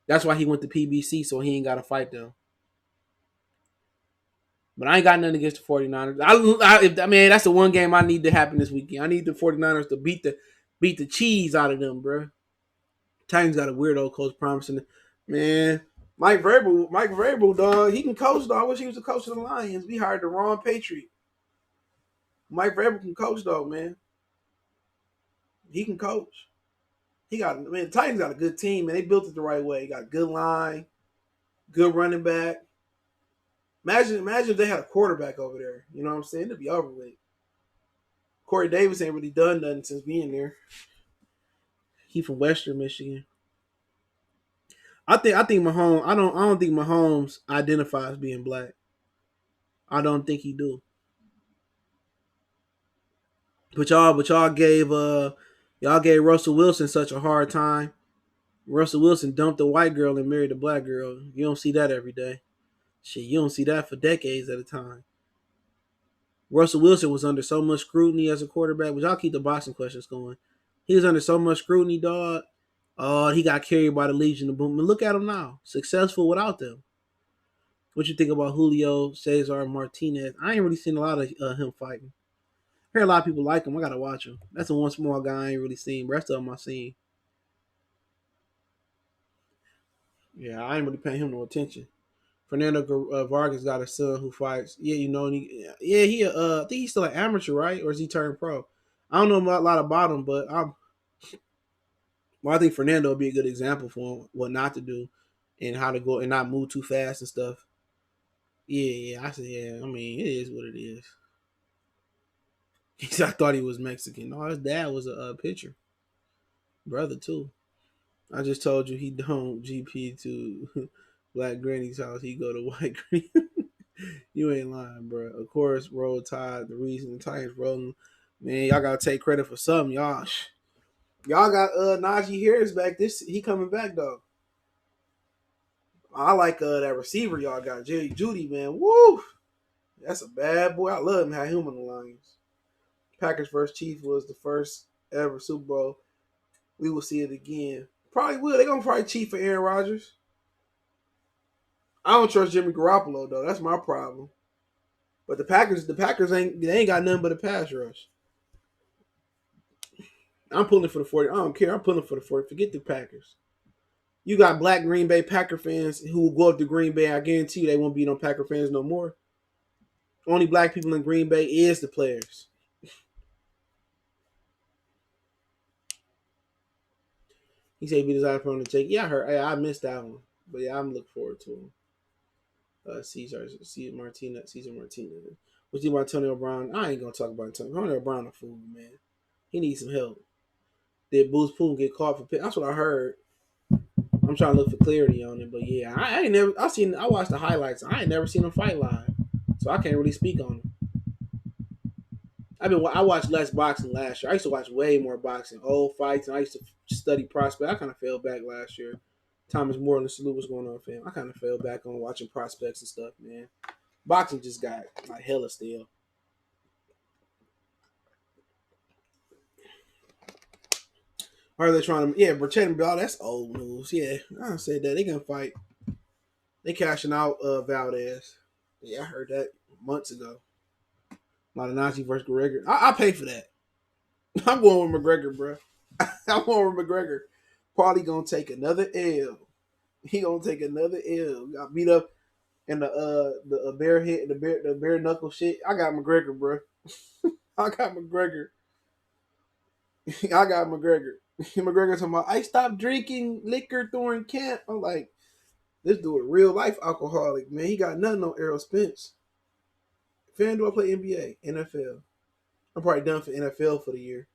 That's why he went to PBC, so he ain't got to fight them. But I ain't got nothing against the 49ers. I mean, that's the one game I need to happen this weekend. I need the 49ers to beat the cheese out of them, bro. Titans got a weirdo coach promising. Man, Mike Vrabel, dog, he can coach, dog. I wish he was the coach of the Lions. We hired the wrong Patriot. Mike Vrabel can coach, dog, man. He can coach. The Titans got a good team, man. They built it the right way. Got a good line, good running back. Imagine if they had a quarterback over there. You know what I'm saying? It'd be over with. Corey Davis ain't really done nothing since being there. He from Western Michigan. I think Mahomes. I don't think Mahomes identifies being black. I don't think he do. But y'all gave Russell Wilson such a hard time. Russell Wilson dumped a white girl and married a black girl. You don't see that every day. Shit, you don't see that for decades at a time. Russell Wilson was under so much scrutiny as a quarterback. But y'all keep the boxing questions going. He was under so much scrutiny, dog. Oh, he got carried by the Legion of Boom. And look at him now. Successful without them. What you think about Julio Cesar Martinez? I ain't really seen a lot of him fighting. I hear a lot of people like him. I gotta watch him. That's the one small guy I ain't really seen. The rest of them I seen. Yeah, I ain't really paying him no attention. Fernando Vargas got a son who fights. Yeah, I think he's still an amateur, right? Or is he turned pro? I don't know a lot about him, but I think Fernando would be a good example for him, what not to do and how to go and not move too fast and stuff. Yeah, I said, yeah, I mean, it is what it is. I thought he was Mexican. No, his dad was a pitcher. Brother, too. I just told you he don't GP to Black Granny's house. He go to White Granny. You ain't lying, bro. Of course, Roll Tide, the reason the Titans rolling. Man, y'all got to take credit for something, y'all. Y'all got Najee Harris back. He coming back, though. I like that receiver y'all got, Jerry Jeudy, man. Woo! That's a bad boy. I love him. Had him on the Lions. Packers vs. Chiefs was the first ever Super Bowl. We will see it again. Probably will. They're going to probably cheat for Aaron Rodgers. I don't trust Jimmy Garoppolo though. That's my problem. But the Packers ain't got nothing but a pass rush. I'm pulling for the 40. I don't care. I'm pulling for the 40. Forget the Packers. You got black Green Bay Packer fans who will go up to Green Bay. I guarantee you they won't be no Packer fans no more. Only black people in Green Bay is the players. He said he beat his eye from the take. Yeah, I heard. I missed that one. But yeah, I'm looking forward to him. Caesar Martinez. What do you about Antonio Brown? I ain't gonna talk about Antonio Brown. A fool, man. He needs some help. Did Boost Pool get caught for pit? That's what I heard. I'm trying to look for clarity on it, but yeah, I ain't never. I watched the highlights. I ain't never seen him fight live, so I can't really speak on him. I watched less boxing last year. I used to watch way more boxing, old fights, and I used to study prospect. I kind of fell back last year. Thomas Moreland, salute, what's going on, fam? I kind of fell back on watching prospects and stuff, man. Boxing just got like hella still. Are they trying to? Yeah, Burchett and Bell, that's old news. Yeah, I said that they gonna fight. They cashing out Valdez. Yeah, I heard that months ago. Malignaggi versus McGregor. I pay for that. I'm going with McGregor, bro. I'm going with McGregor. Probably gonna take another L. He gonna take another L. Got beat up in the bare hit, the bare knuckle shit. I got McGregor, bro. I got McGregor. McGregor talking about I stopped drinking liquor during camp. I'm like, this dude a real life alcoholic, man. He got nothing on Errol Spence. FanDuel, I play NBA, NFL. I'm probably done for NFL for the year.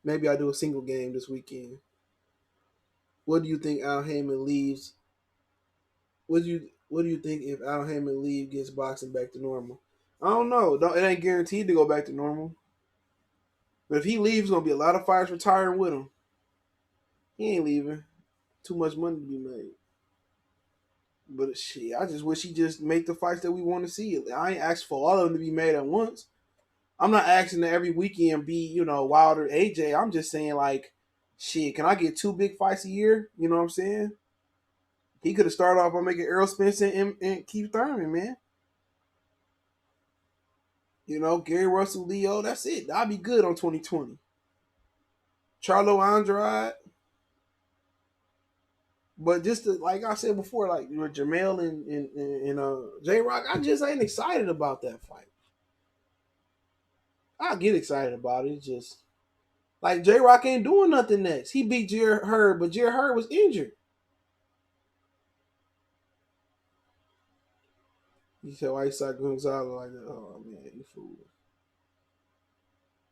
Maybe I do a single game this weekend. What do you think Al Heyman leaves? What do you think if Al Heyman leaves gets boxing back to normal? I don't know. It ain't guaranteed to go back to normal. But if he leaves, gonna be a lot of fighters retiring with him. He ain't leaving. Too much money to be made. But shit, I just wish he just make the fights that we want to see. I ain't asking for all of them to be made at once. I'm not asking that every weekend be, Wilder, AJ. I'm just saying, like, shit, can I get 2 big fights a year? You know what I'm saying? He could have started off by making Errol Spence and Keith Thurman, man. Gary Russell, Leo, that's it. I'll be good on 2020. Charlo Andrade. But just like I said before, like with Jamel and J-Rock, I just ain't excited about that fight. I get excited about it. It's just like J-Rock ain't doing nothing next. He beat Jared Hurd, but Jared Hurd was injured. He said, why he saw Gonzalo like that? Oh, man, you fool.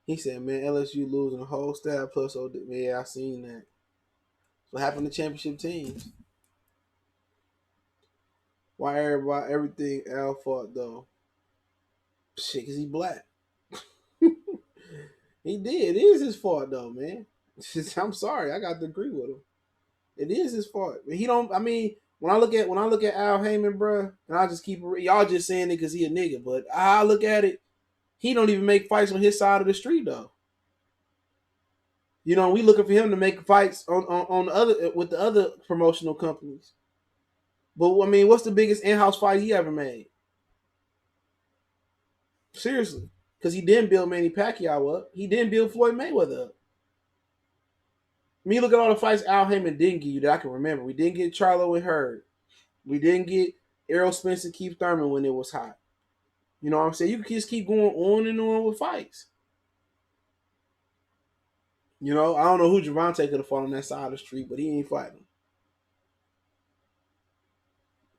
He said, man, LSU losing the whole staff plus OD. Yeah, I seen that. What happened to championship teams? Why everything Al fought, though? Shit, because he black. He did. It is his fault, though, man. I'm sorry. I got to agree with him. It is his fault. He don't. I mean, when I look at Al Heyman, bro, and I just keep y'all just saying it because he a nigga, but I look at it, he don't even make fights on his side of the street though. We looking for him to make fights on the other with the other promotional companies. But I mean, what's the biggest in-house fight he ever made? Seriously, because he didn't build Manny Pacquiao up. He didn't build Floyd Mayweather up. I mean, look at all the fights Al Heyman didn't give you that I can remember. We didn't get Charlo and Hurd. We didn't get Errol Spence and Keith Thurman when it was hot. You know what I'm saying? You can just keep going on and on with fights. I don't know who Javante could have fought on that side of the street, but he ain't fighting.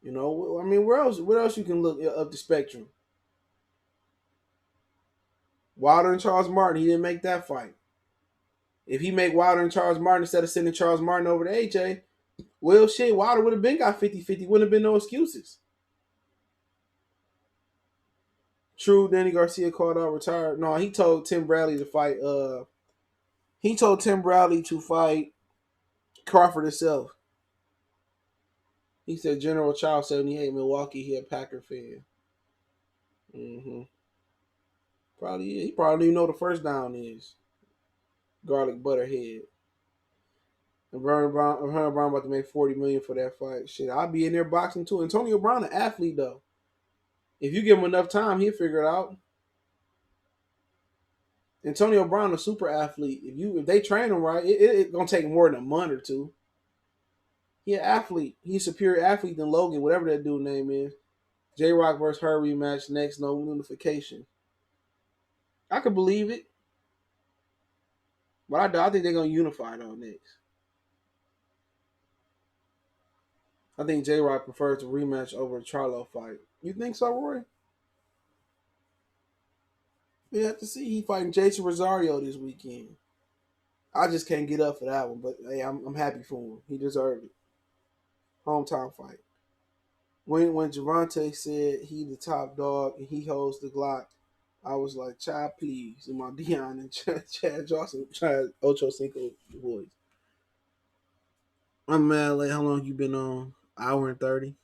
I mean, where else? What else you can look up the spectrum? Wilder and Charles Martin, he didn't make that fight. If he make Wilder and Charles Martin instead of sending Charles Martin over to AJ, well, shit, Wilder would have been got 50-50. Wouldn't have been no excuses. True, Danny Garcia called out retired. No, he told Tim Bradley to fight. He told Tim Bradley to fight Crawford himself. He said General Child 78, Milwaukee, he a Packer fan. Probably he probably don't even know what the first down is. Garlic butter head. And Hunter Brown about to make $40 million for that fight. Shit, I'll be in there boxing too. Antonio Brown, an athlete though. If you give him enough time, he'll figure it out. Antonio Brown, a super athlete. If they train him right, it's gonna take more than a month or two. He an athlete. He's a superior athlete than Logan, whatever that dude's name is. J Rock versus her rematch next, no notification. I could believe it. But I think they're gonna unify it on next. I think J Rock prefers a rematch over a Charlo fight. You think so, Roy? We have to see. He fighting Jason Rosario this weekend. I just can't get up for that one, but hey, I'm happy for him. He deserved it. Hometown fight. When Javante said he the top dog and he holds the Glock, I was like, child, please. In my Dion and Chad Johnson, Chad Ocho Cinco voice. I'm mad like how long you been on? Hour and 30.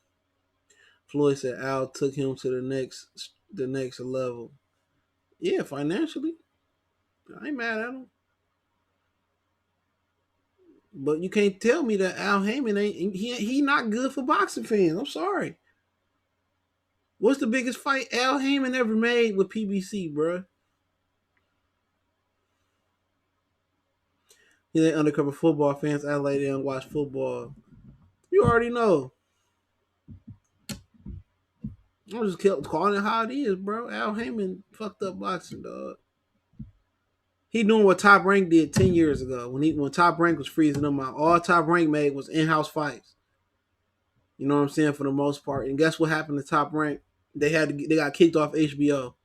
Floyd said Al took him to the next level. Yeah, financially. I ain't mad at him. But you can't tell me that Al Heyman he not good for boxing fans. I'm sorry. What's the biggest fight Al Heyman ever made with PBC, bro? He ain't undercover football fans act like they don't watch football. You already know. I just kept calling it how it is, bro. Al Heyman fucked up boxing, dog. He doing what Top Rank did 10 years ago when Top Rank was freezing them out. All Top Rank made was in-house fights. You know what I'm saying, for the most part. And guess what happened to Top Rank? They got kicked off HBO.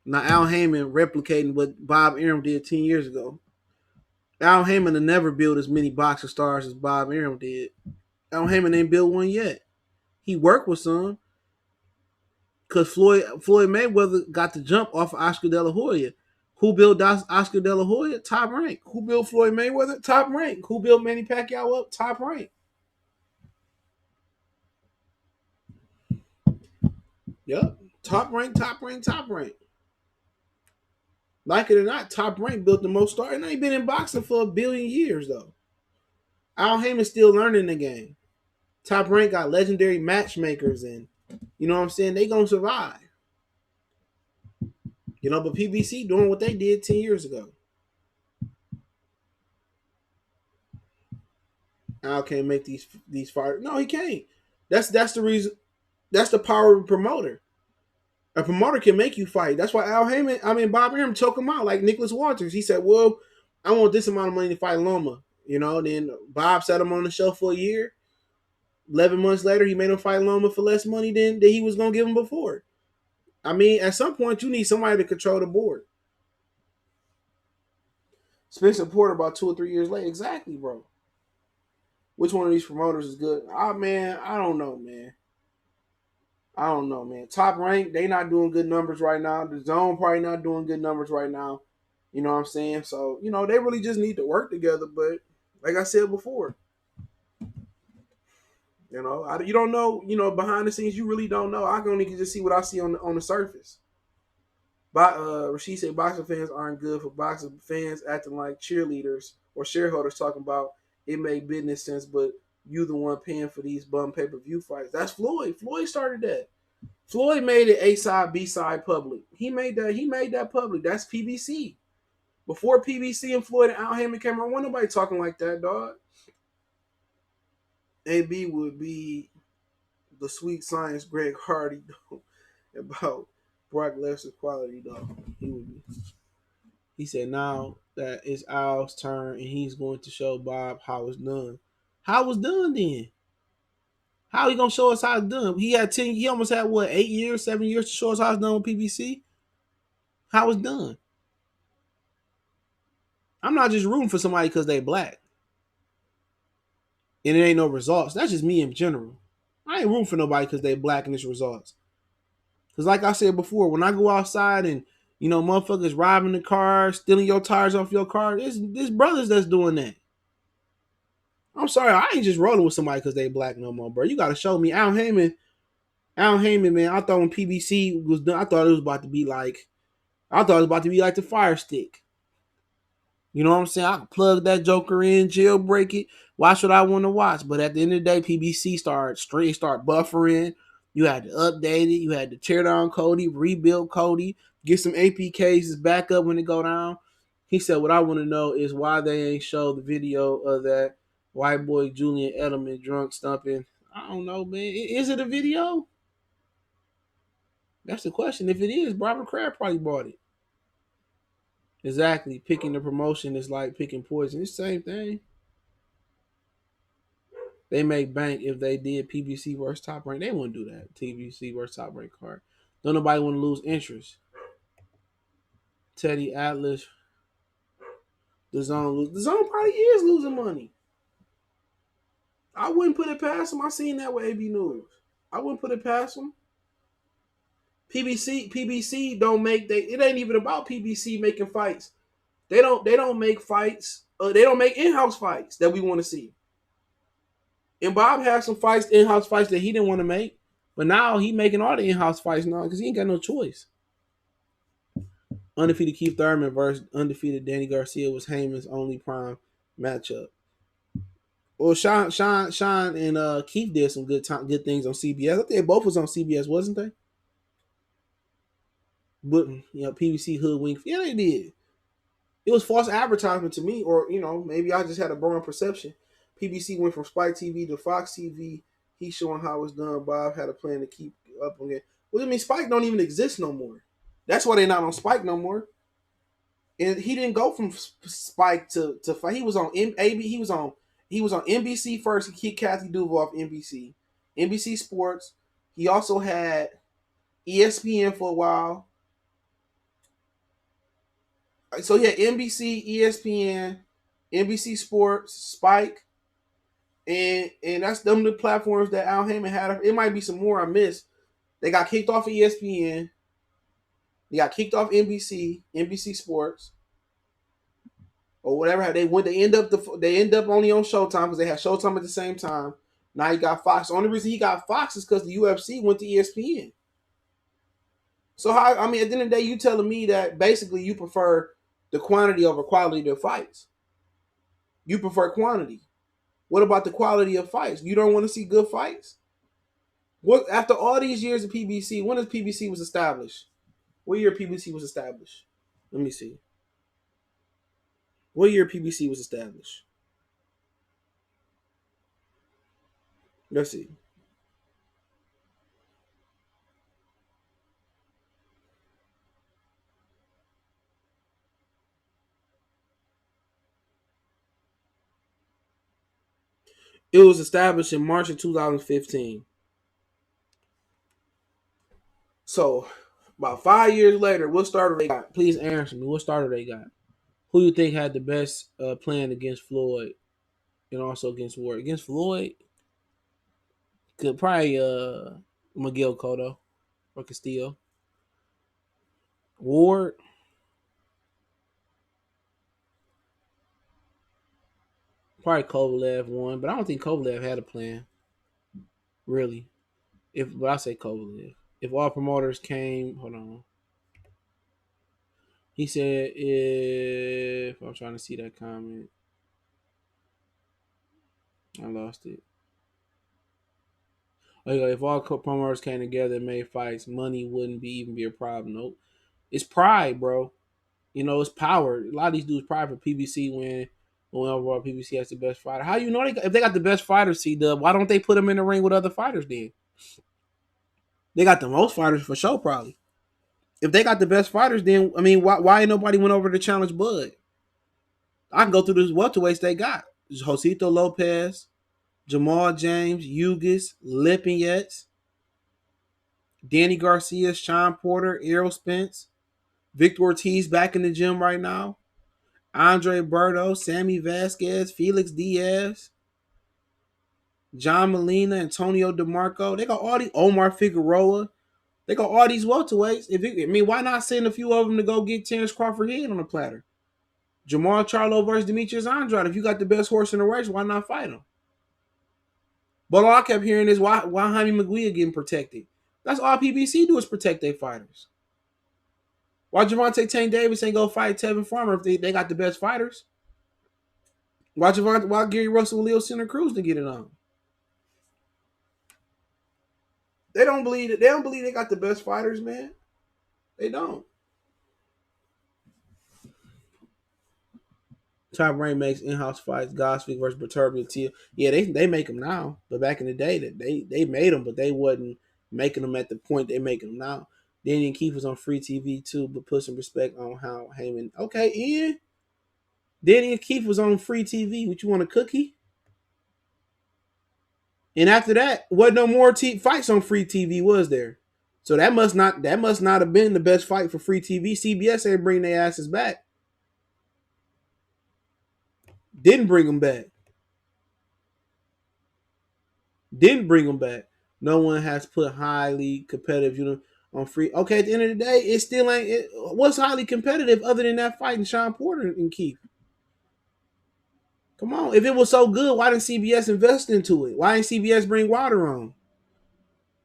Now Al Heyman replicating what Bob Arum did 10 years ago. Al Heyman will never build as many boxing stars as Bob Arum did. Al Heyman ain't built one yet. He worked with some. Because Floyd Mayweather got the jump off of Oscar De La Hoya. Who built Oscar De La Hoya? Top Rank. Who built Floyd Mayweather? Top Rank. Who built Manny Pacquiao up? Top Rank. Yep. Top Rank. Like it or not, Top Rank built the most stars. And they ain't been in boxing for 1 billion years, though. Al Heyman's still learning the game. Top Rank got legendary matchmakers, and you know what I'm saying? They gonna survive. You know, but PBC doing what they did 10 years ago. Al can't make these fighters. No, he can't. That's the reason. That's the power of a promoter. A promoter can make you fight. That's why Bob Arum took him out like Nicholas Walters. He said, well, I want this amount of money to fight Loma. You know, then Bob set him on the show for a year. 11 months later, he made him fight Loma for less money than he was going to give him before. I mean, at some point, you need somebody to control the board. Spencer Porter about 2 or 3 years later. Exactly, bro. Which one of these promoters is good? Man, I don't know, man. Top Rank, they not doing good numbers right now. The Zone probably not doing good numbers right now. You know what I'm saying? So, you know, they really just need to work together. But like I said before, you know, you don't know, you know, behind the scenes, you really don't know. I can only just see what I see on the surface. But Rashid said boxing fans aren't good for boxing fans acting like cheerleaders or shareholders talking about it make business sense, but you the one paying for these bum pay-per-view fights. That's Floyd. Floyd started that. Floyd made it A-side, B-side public. He made that public. That's PBC. Before PBC and Floyd and Al Heyman came around, wasn't nobody talking like that, dog. AB would be the sweet science Greg Hardy, though, about Brock Lesnar's quality, though. He would be. He said now that it's Al's turn and he's going to show Bob how it's done. How it's done then? How he gonna show us how it's done? He almost had 8 years, 7 years to show us how it's done with PBC? How it's done? I'm not just rooting for somebody because they black. And it ain't no results. That's just me in general. I ain't rooting for nobody because they black and it's results. Because like I said before, when I go outside and, you know, motherfuckers robbing the car, stealing your tires off your car, there's brothers that's doing that. I'm sorry, I ain't just rolling with somebody because they black no more, bro. You got to show me. Al Heyman, man, I thought when PBC was done, I thought it was about to be like the Fire Stick. You know what I'm saying? I can plug that joker in, jailbreak it, watch what I want to watch. But at the end of the day, PBC start buffering. You had to update it. You had to tear down Cody, rebuild Cody, get some APKs back up when it go down. He said, what I want to know is why they ain't show the video of that white boy Julian Edelman drunk stumping. I don't know, man. Is it a video? That's the question. If it is, Robert Kraft probably bought it. Exactly. Picking the promotion is like picking poison. It's the same thing. They make bank if they did PBC versus Top Rank. They wouldn't do that. PBC versus Top Rank card. Don't nobody want to lose interest. Teddy Atlas. DAZN probably is losing money. I wouldn't put it past them. I seen that with AB News. I wouldn't put it past them. PBC don't make it ain't even about PBC making fights. They don't make fights. They don't make in-house fights that we want to see. And Bob had some fights, in-house fights that he didn't want to make, but now he making all the in-house fights now because he ain't got no choice. Undefeated Keith Thurman versus undefeated Danny Garcia was Heyman's only prime matchup. Well, Sean and Keith did some good things on CBS. I think they both was on CBS, wasn't they? But PBC hoodwink. Yeah, they did. It was false advertisement to me, or maybe I just had a wrong perception. PBC went from Spike TV to Fox TV. He's showing how it's done. Bob had a plan to keep up on it. Well, I mean, Spike don't even exist no more. That's why they're not on Spike no more. And he didn't go from Spike to fight. He was on AB. He was on NBC first. He kicked Kathy Duval off NBC Sports. He also had ESPN for a while. So yeah, NBC, ESPN, NBC Sports, Spike, and that's them the platforms that Al Heyman had. It might be some more I missed. They got kicked off of ESPN. They got kicked off NBC Sports, or whatever. They end up only on Showtime because they had Showtime at the same time. Now he got Fox. The only reason he got Fox is because the UFC went to ESPN. So at the end of the day, you telling me that basically you prefer the quantity over quality of fights. You prefer quantity. What about the quality of fights? You don't want to see good fights? What after all these years of PBC, when PBC was established? What year PBC was established? Let me see. What year PBC was established? Let's see. It was established in March of 2015. So, about 5 years later, what starter they got? Please answer me. What starter they got? Who you think had the best plan against Floyd and also against Ward? Against Floyd, could probably Miguel Cotto or Castillo. Ward, probably Kovalev won, but I don't think Kovalev had a plan. Really. But I say Kovalev. If all promoters came, hold on. He said if I'm trying to see that comment. I lost it. If all promoters came together and made fights, money wouldn't even be a problem. Nope. It's pride, bro. It's power. A lot of these dudes pride for PBC when overall PBC has the best fighter. How you know if they got the best fighter, C-Dub, why don't they put them in the ring with other fighters then? They got the most fighters for sure, probably. If they got the best fighters, then why ain't nobody went over to challenge Bud? I can go through this welterweights they got. Josito Lopez, Jamal James, Ugis, Lipinets, Danny Garcia, Sean Porter, Errol Spence, Victor Ortiz back in the gym right now, Andre Berto, Sammy Vasquez, Felix Diaz, John Molina, Antonio DeMarco. They got all these, Omar Figueroa. They got all these welterweights. Why not send a few of them to go get Terence Crawford head on the platter? Jamal Charlo versus Demetrius Andrade. If you got the best horse in the race, why not fight him? But all I kept hearing is why Jaime Maguire getting protected. That's all PBC do is protect their fighters. Why Javante Tank Davis ain't go fight Tevin Farmer if they got the best fighters? Why Gary Russell and Leo Santa Cruz to get it on? They don't believe it. They don't believe they got the best fighters, man. They don't. Top Rank makes in-house fights. Goswick versus Berturbia Teal. Yeah, they make them now. But back in the day, they made them, but they wasn't making them at the point they making them now. Danny and Keith was on free TV too, but put some respect on how Heyman. Okay, Ian. Danny and Keith was on free TV. What, you want a cookie? And after that, wasn't no more fights on free TV, was there? So that must not have been the best fight for free TV. CBS ain't bring their asses back. Didn't bring them back. No one has put highly competitive on free. Okay, at the end of the day, it still ain't. What's highly competitive other than that fight in Sean Porter and Keith? Come on. If it was so good, why didn't CBS invest into it? Why didn't CBS bring Wilder on?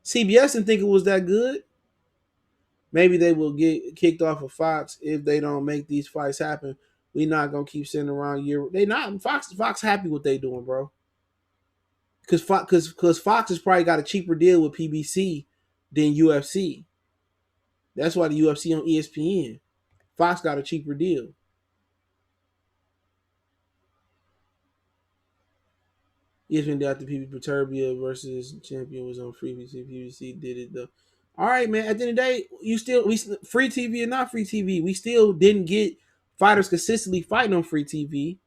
CBS didn't think it was that good. Maybe they will get kicked off of Fox if they don't make these fights happen. We not gonna keep sitting around year. They not Fox happy what they doing, bro. Because Fox has probably got a cheaper deal with PBC than UFC. That's why the UFC on ESPN. Fox got a cheaper deal. ESPN after PBC Perturbia versus champion was on free PBC. PBC did it though. All right, man. At the end of the day, we free TV or not free TV, we still didn't get fighters consistently fighting on free TV,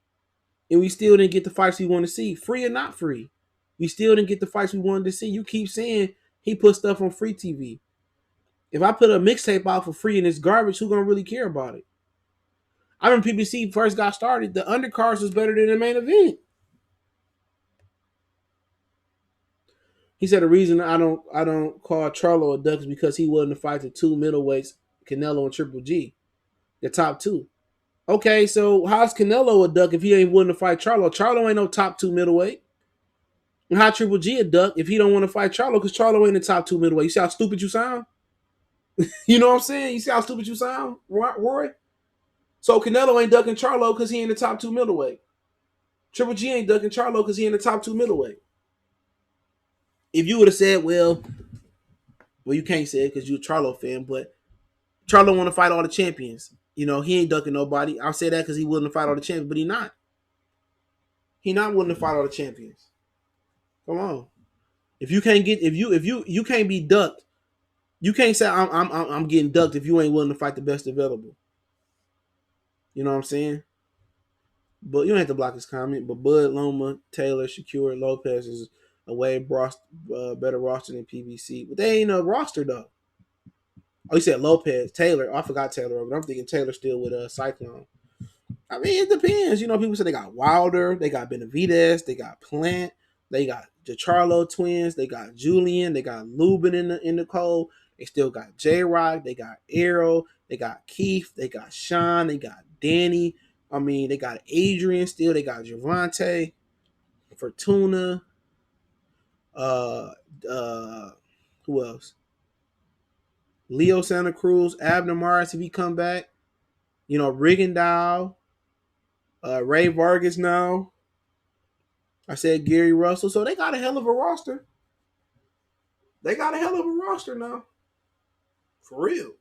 and we still didn't get the fights we want to see, free or not free. We still didn't get the fights we wanted to see. You keep saying he put stuff on free TV. If I put a mixtape out for free and it's garbage, who gonna really care about it? I remember PBC first got started, the undercards was better than the main event. He said the reason I don't call Charlo a duck is because he wasn't to fight the two middleweights, Canelo and Triple G, the top two. Okay, so how's Canelo a duck if he ain't willing to fight Charlo? Charlo ain't no top two middleweight. And how Triple G a duck if he don't want to fight Charlo because Charlo ain't the top two middleweight? You see how stupid you sound? You know what I'm saying? You see how stupid you sound, Roy? So Canelo ain't ducking Charlo because he ain't the top two middleweight. Triple G ain't ducking Charlo because he ain't the top two middleweight. If you would have said, well, you can't say it because you're a Charlo fan, but Charlo want to fight all the champions. He ain't ducking nobody. I'll say that because he willing to fight all the champions, but he not. He not willing to fight all the champions. Come on. If you can't get, if you can't be ducked, you can't say I'm getting ducked if you ain't willing to fight the best available. You know what I'm saying? But you don't have to block this comment. But Bud, Loma, Taylor, Shakur, Lopez is a way better roster than PBC. But they ain't a roster though. Oh, you said Lopez, Taylor. Oh, I forgot Taylor, but I'm thinking Taylor still with Cyclone. I mean, it depends. People say they got Wilder, they got Benavidez, they got Plant, they got the Charlo twins, they got Julian, they got Lubin in the cold. They still got J-Rock, they got Errol, they got Keith, they got Sean, they got Danny. I mean, they got Adrian still, they got Javante, Fortuna. Who else? Leo Santa Cruz, Abner Morris if he come back. Rigondeaux, Ray Vargas now. I said Gary Russell. So they got a hell of a roster. They got a hell of a roster now. For real.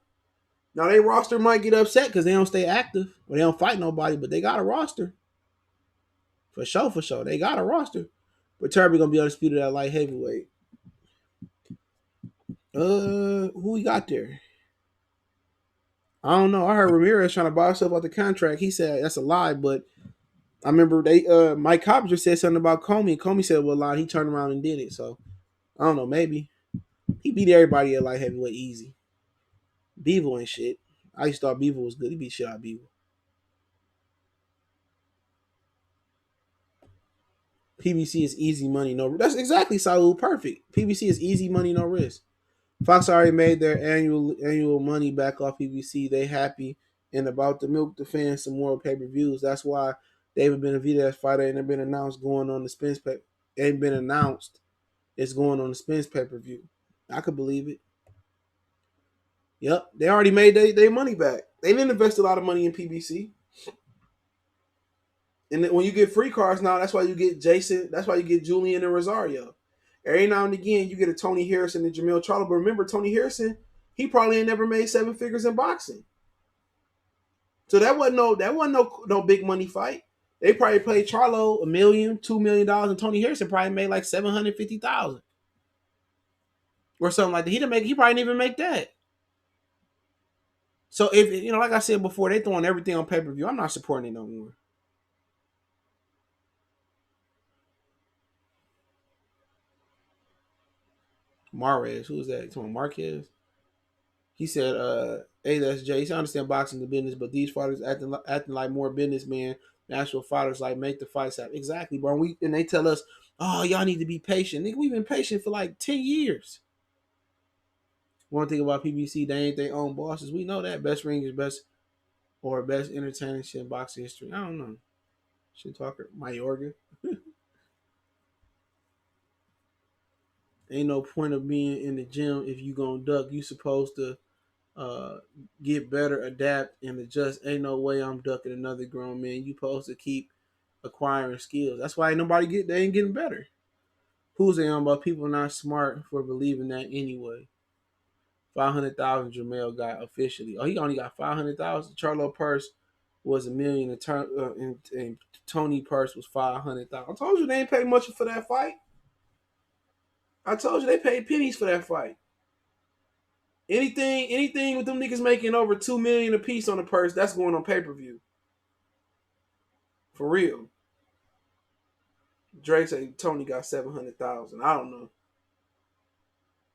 Now, their roster might get upset because they don't stay active or they don't fight nobody, but they got a roster. For sure. They got a roster. But Turby going to be undisputed at light heavyweight. Who we got there? I don't know. I heard Ramirez trying to buy himself out the contract. He said that's a lie, but I remember Mike Coppinger said something about Comey. And Comey said, well, lie. He turned around and did it. So, I don't know. Maybe. He beat everybody at light heavyweight easy. Beaver ain't shit. I used to thought Beaver was good. He beat shit out of Beaver. PBC is easy money, no risk. That's exactly Saul. Perfect. PBC is easy money, no risk. Fox already made their annual money back off PBC. They happy and about to milk the fans some more pay-per-views. That's why David Benavidez fighter ain't been announced going on the Spence pay. Ain't been announced. It's going on the Spence pay-per-view. I could believe it. Yep, they already made their money back. They didn't invest a lot of money in PBC. And when you get free cards now, that's why you get Jason. That's why you get Julian and Rosario. Every now and again, you get a Tony Harrison and Jamil Charlo. But remember, Tony Harrison, he probably ain't never made 7 figures in boxing. So that wasn't no big money fight. They probably played Charlo $1 million, $2 million, and Tony Harrison probably made like $750,000 or something like that. He probably didn't even make that. So if like I said before, they throwing everything on pay-per-view. I'm not supporting it no more. Mares, who's that? You talking Marquez? He said, hey, that's Jay. He said, I understand boxing the business, but these fighters acting like more businessmen. Actual fighters like make the fights happen. Exactly, bro. And they tell us, oh, y'all need to be patient. Nigga, we've been patient for like 10 years. One thing about PBC, they ain't their own bosses. We know that. Best ring is best entertaining shit in boxing history. I don't know. Shit talker, Mayorga. Ain't no point of being in the gym if you gonna duck. You supposed to get better, adapt, and adjust. Ain't no way I'm ducking another grown man. You supposed to keep acquiring skills. That's why they ain't getting better. Who's they on about people not smart for believing that anyway? 500,000 Jamel got officially. Oh, he only got 500,000. Charlo purse was $1 million, and Tony purse was 500,000. I told you they ain't paid much for that fight. I told you they paid pennies for that fight. Anything with them niggas making over $2 million a piece on the purse, that's going on pay-per-view. For real. Drake said Tony got 700,000. I don't know.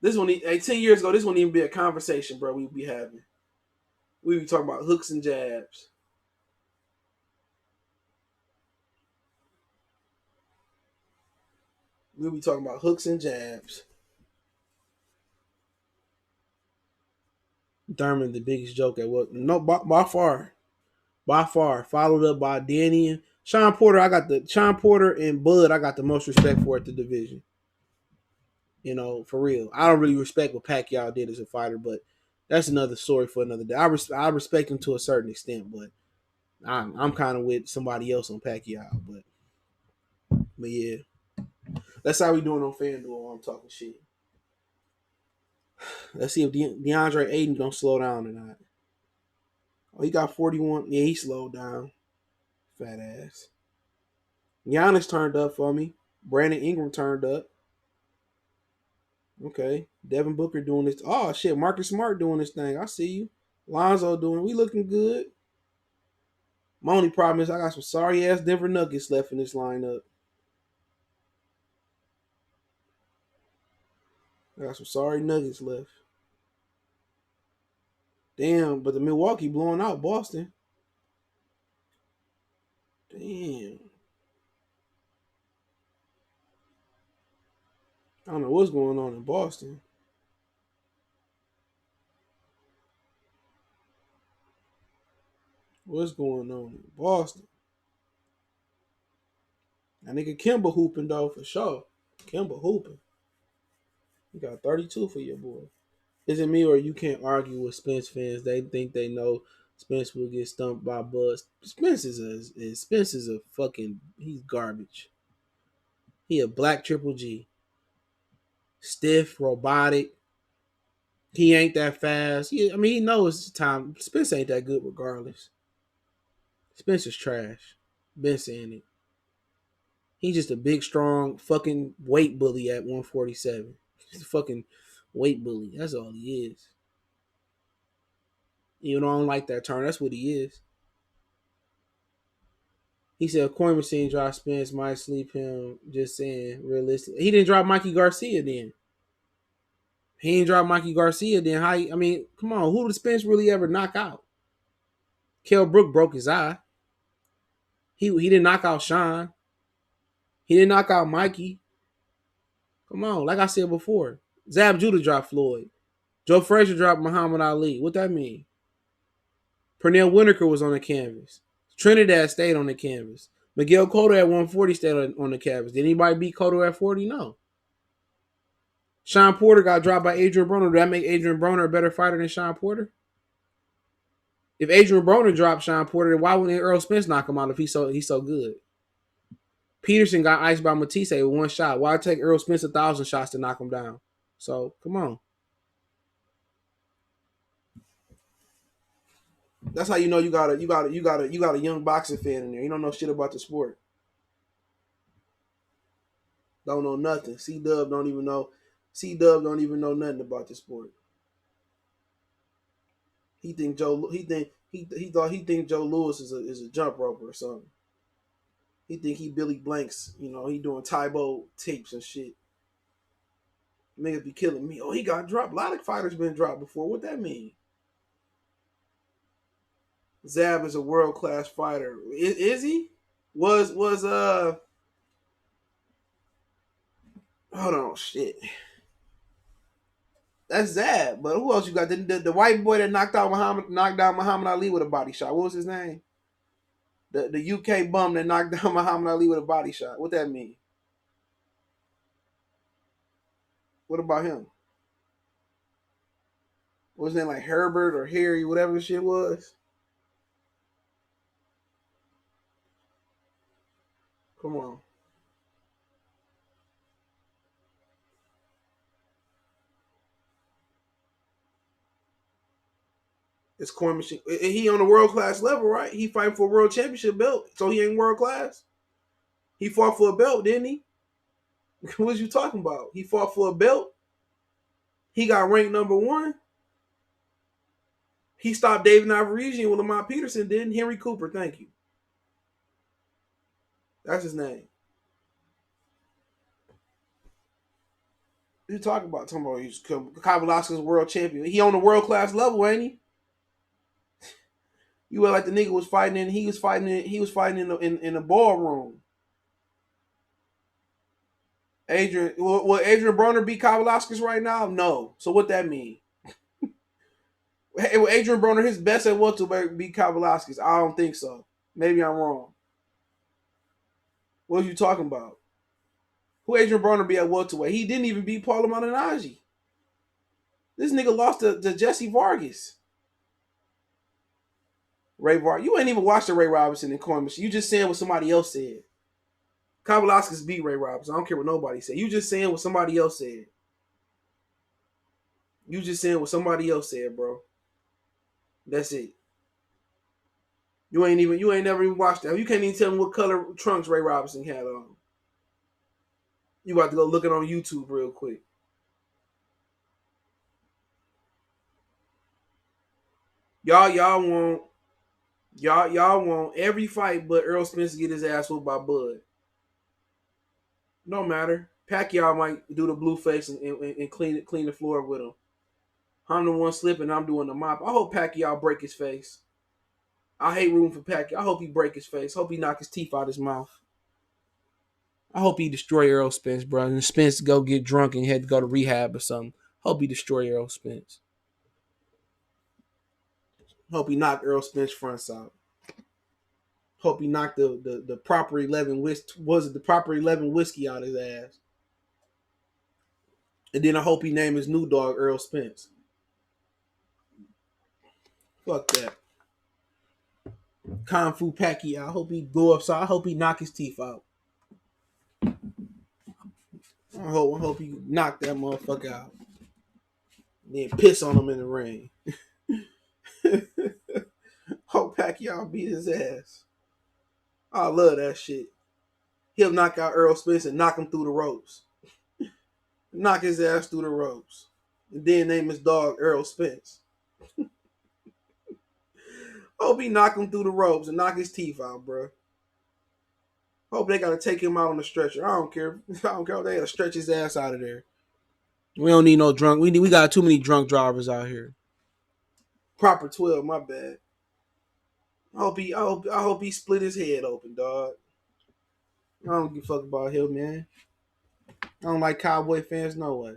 This one, 10 years ago, this wouldn't even be a conversation, bro. We'd be having. We'd be talking about hooks and jabs. We'll be talking about hooks and jabs. Thurman, the biggest joke at what? No, by far. By far. Followed up by Danny and Sean Porter. Sean Porter and Bud, I got the most respect for at the division. For real. I don't really respect what Pacquiao did as a fighter, but that's another story for another day. I respect him to a certain extent, but I'm kind of with somebody else on Pacquiao. But yeah. That's how we doing on FanDuel while I'm talking shit. Let's see if DeAndre Ayton don't slow down or not. Oh, he got 41. Yeah, he slowed down. Fat ass. Giannis turned up for me. Brandon Ingram turned up. Okay. Devin Booker doing this. Oh, shit. Marcus Smart doing this thing. I see you. Lonzo doing it. We looking good. My only problem is I got some sorry-ass Denver Nuggets left in this lineup. I got some sorry Nuggets left. Damn, but the Milwaukee blowing out Boston. Damn. I don't know what's going on in Boston. What's going on in Boston? That nigga Kimba hooping, though, for sure. Kimba hooping. You got 32 for your boy. Is it me or you can't argue with Spence fans? They think they know Spence will get stumped by Bud. Spence is a fucking, he's garbage. He a black Triple G. Stiff, robotic. He ain't that fast. He knows time. Spence ain't that good regardless. Spence is trash. Been saying it. He's just a big, strong, fucking weight bully at 147. He's a fucking weight bully. That's all he is. I don't like that term. That's what he is. He said a coin machine drop Spence might sleep him. Just saying, realistically. He didn't drop Mikey Garcia then. He ain't drop Mikey Garcia then. Come on. Who did Spence really ever knock out? Kell Brook broke his eye. He didn't knock out Sean. He didn't knock out Mikey. Come on. Like I said before. Zab Judah dropped Floyd. Joe Frazier dropped Muhammad Ali. What that mean? Pernell Whitaker was on the canvas. Trinidad stayed on the canvas. Miguel Cotto at 140 stayed on the canvas. Did anybody beat Cotto at 40? No. Sean Porter got dropped by Adrian Broner. Did that make Adrian Broner a better fighter than Sean Porter? If Adrian Broner dropped Sean Porter, then why wouldn't Errol Spence knock him out if he's so good? Peterson got iced by Matisse with one shot. Why take Errol Spence 1,000 shots to knock him down? So come on. That's how you know you got a young boxing fan in there. You don't know shit about the sport. Don't know nothing. C-Dub don't even know nothing about the sport. He think Joe Louis is a jump roper or something. He think he Billy Blanks, he doing Tybo tapes and shit. Niggas be killing me. Oh, he got dropped. A lot of fighters been dropped before. What that mean? Zab is a world class fighter. Is he? Was hold on, shit. That's Zab. But who else you got? The white boy that knocked down Muhammad Ali with a body shot. What was his name? The UK bum that knocked down Muhammad Ali with a body shot. What that mean? What about him? What was his name, like Herbert or Harry, whatever the shit was? Come on. It's Coin Machine. He on a world class level, right? He fighting for a world championship belt, so he ain't world class. He fought for a belt, didn't he? What you talking about? He fought for a belt. He got ranked number 1. He stopped David Navarrete with Lamont Peterson, didn't Henry Cooper? Thank you. That's his name. What you talking about? He's Kavalaska's world champion. He on a world class level, ain't he? You were like the nigga was fighting in. He was fighting in the ballroom. Will Adrian Broner beat Kavalaskis right now? No. So what that mean? Will Adrian Broner his best at welterweight beat Kavalaskis? I don't think so. Maybe I'm wrong. What are you talking about? Who Adrian Broner be at welterweight? He didn't even beat Paulo Malignaggi. This nigga lost to Jesse Vargas. Ray Vargas. You ain't even watched the Ray Robinson and Coin Machine. You just saying what somebody else said. Kavalaskis beat Ray Robinson. I don't care what nobody said. You just saying what somebody else said. You just saying what somebody else said, bro. That's it. You ain't never even watched that. You can't even tell me what color trunks Ray Robinson had on. You got to go look it on YouTube real quick. Y'all want every fight but Errol Spence get his ass whooped by Bud. No matter. Pacquiao might do the blue face and clean the floor with him. I'm the one slipping. I'm doing the mop. I hope Pacquiao break his face. I hate rooting for Pacquiao. I hope he break his face. Hope he knock his teeth out his mouth. I hope he destroy Errol Spence, bro. And Spence go get drunk and had to go to rehab or something. Hope he destroy Errol Spence. Hope he knock Errol Spence fronts out. Hope he knocked the proper 11 whiskey out his ass. And then I hope he name his new dog Errol Spence. Fuck that. Kung Fu Pacquiao. I hope he go upside. I hope he knock his teeth out. I hope he knock that motherfucker out. Then piss on him in the ring. Hope Pacquiao beat his ass. I love that shit. He'll knock out Errol Spence and knock him through the ropes. Knock his ass through the ropes. And then name his dog Errol Spence. Hope he knock him through the ropes and knock his teeth out, bro. Hope they gotta take him out on the stretcher. I don't care. They gotta stretch his ass out of there. We don't need no drunk. We got too many drunk drivers out here. Proper 12, my bad. I hope he split his head open, dog. I don't give a fuck about him, man. I don't like Cowboy fans, no way.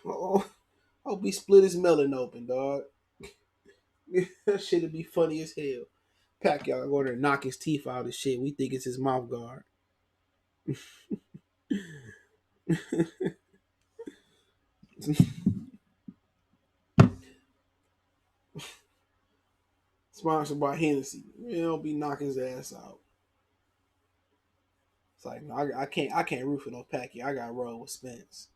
Hope he split his melon open, dog. That shit'd be funny as hell. Pacquiao go there and knock his teeth out of shit. We think it's his mouth guard. Sponsored by Hennessy. Don't be knocking his ass out. It's like, no, I can't root for no Pacquiao. I got to roll with Spence.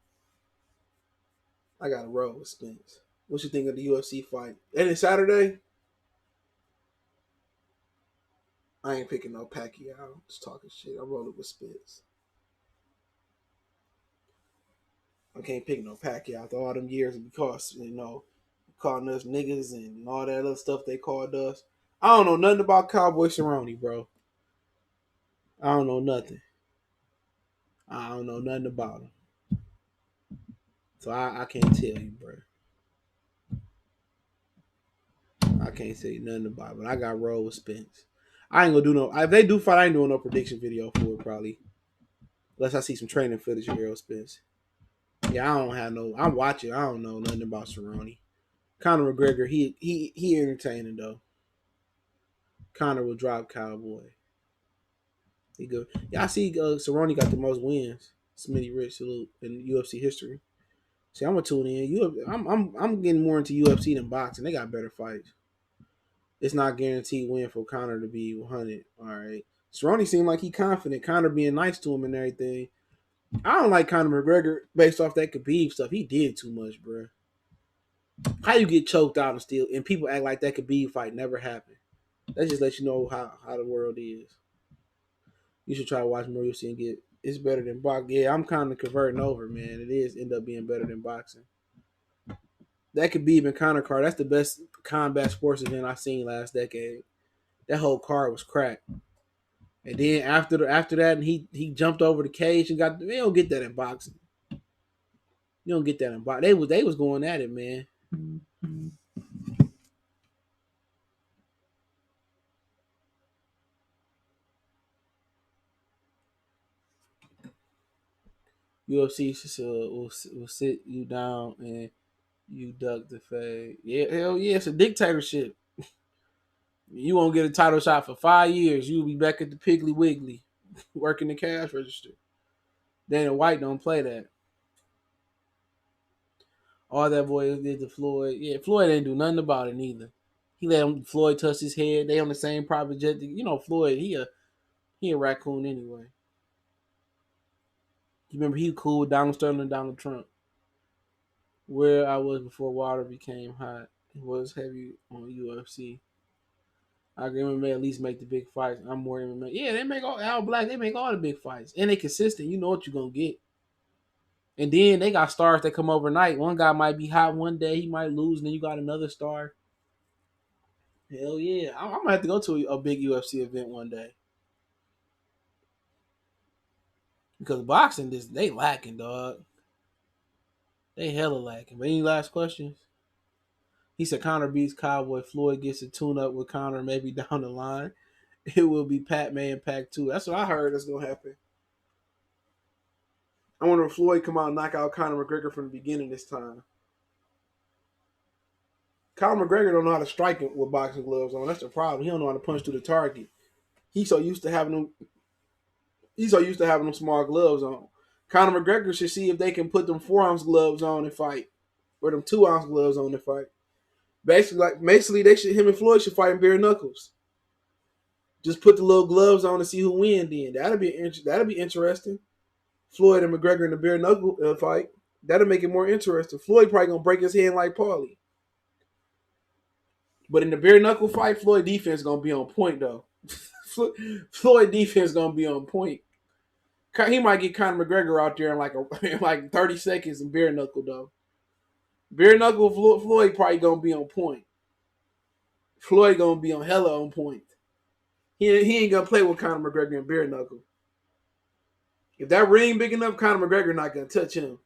I got to roll with Spence. What you think of the UFC fight? And it's Saturday. I ain't picking no Pacquiao. I'm just talking shit. I'm rolling with Spence. I can't pick no Pacquiao after all them years because, calling us niggas and all that other stuff they called us. I don't know nothing about Cowboy Cerrone, bro. I don't know nothing. I don't know nothing about him. So I can't tell you, bro. I can't say nothing about it, but I got roll with Spence. I ain't gonna do no. If they do fight, I ain't doing no prediction video for it probably, unless I see some training footage of Errol Spence. Yeah, I don't have no. I'm watching. I don't know nothing about Cerrone. Conor McGregor, he entertaining though. Conor will drop Cowboy. He good. Yeah, I see Cerrone got the most wins. Smitty Rich salute in UFC history. See, I'm gonna tune in. I'm getting more into UFC than boxing. They got better fights. It's not guaranteed win for Conor to be 100. All right. Cerrone seemed like he confident. Conor being nice to him and everything. I don't like Conor McGregor based off that Khabib stuff. He did too much, bro. How you get choked out and still, and people act like that Khabib fight never happened. That just lets you know how the world is. You should try to watch more UFC and get. It's better than boxing. Yeah, I'm kind of converting over, man. It is end up being better than boxing. That Khabib and Conor card. That's the best combat sports event I've seen last decade. That whole card was cracked. And then after that, and he jumped over the cage and got. They don't get that in boxing. You don't get that in boxing. They was going at it, man. UFC will sit you down and you duck the fade. Yeah, hell yeah, it's a dictatorship. You won't get a title shot for 5 years. You'll be back at the Piggly Wiggly working the cash register. Dana White don't play that. All that boy did to Floyd. Yeah, Floyd ain't do nothing about it neither. He let Floyd touch his head. They on the same private jet. Floyd, he a raccoon anyway. You remember he was cool with Donald Sterling and Donald Trump. Where I was before water became hot. It was heavy on UFC. I can MMA at least make the big fights. I'm more MMA. Yeah, they make all black. They make all the big fights, and they consistent. You know what you're gonna get. And then they got stars that come overnight. One guy might be hot one day, he might lose, and then you got another star. Hell yeah, I'm gonna have to go to a big UFC event one day because boxing, they lacking, dog. They hella lacking. But any last questions? He said Conor beats Cowboy. Floyd gets a tune up with Conor maybe down the line. It will be Pat Man Pack 2. That's what I heard that's going to happen. I wonder if Floyd come out and knock out Conor McGregor from the beginning this time. Conor McGregor don't know how to strike him with boxing gloves on. That's the problem. He don't know how to punch through the target. He's so used to having them small gloves on. Conor McGregor should see if they can put them 4-ounce gloves on and fight. Or them 2-ounce gloves on and fight. Basically, him and Floyd should fight in bare knuckles. Just put the little gloves on and see who wins. Then that'll be interesting. Floyd and McGregor in the bare knuckle fight. That'll make it more interesting. Floyd probably gonna break his hand like Paulie. But in the bare knuckle fight, Floyd defense gonna be on point though. Floyd defense gonna be on point. He might get Conor McGregor out there in like 30 seconds in bare knuckle though. Bare knuckle Floyd probably gonna be on point. Floyd gonna be on hella on point. He ain't gonna play with Conor McGregor in bare knuckle. If that ring big enough, Conor McGregor not gonna touch him.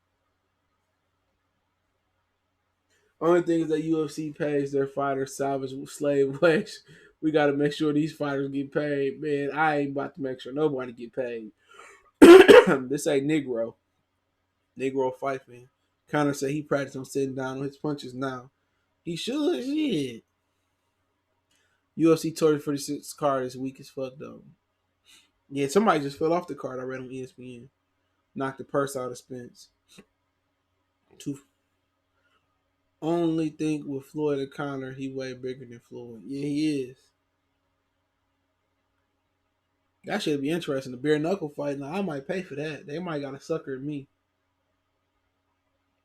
Only thing is that UFC pays their fighters salvage slave wage. We gotta make sure these fighters get paid. Man, I ain't about to make sure nobody get paid. This ain't Negro. Negro fight, man. Conor said he practiced on sitting down on his punches now. He should, shit. UFC 246 card is weak as fuck, though. Yeah, somebody just fell off the card I read on ESPN. Knocked the purse out of Spence. Only think with Floyd and Conor, he way bigger than Floyd. Yeah, he is. That should be interesting. The bare knuckle fight. Now I might pay for that. They might got a sucker at me.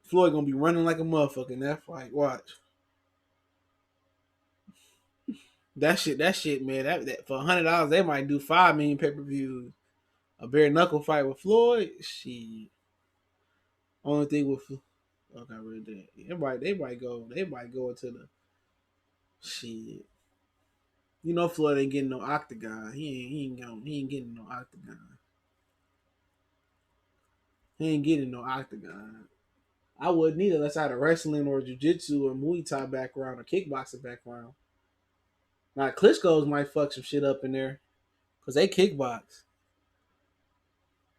Floyd gonna be running like a motherfucker in that fight. Watch. That shit, man. That for $100, they might do 5 million pay-per-views. A bare knuckle fight with Floyd, shit. Only thing with okay, read that. They might go into the shit. You know Floyd ain't getting no octagon. He ain't getting no octagon. He ain't getting no octagon. I wouldn't either unless I had a wrestling or jiu-jitsu or Muay Thai background or kickboxing background. Now Klitschko's might fuck some shit up in there. Cause they kickbox.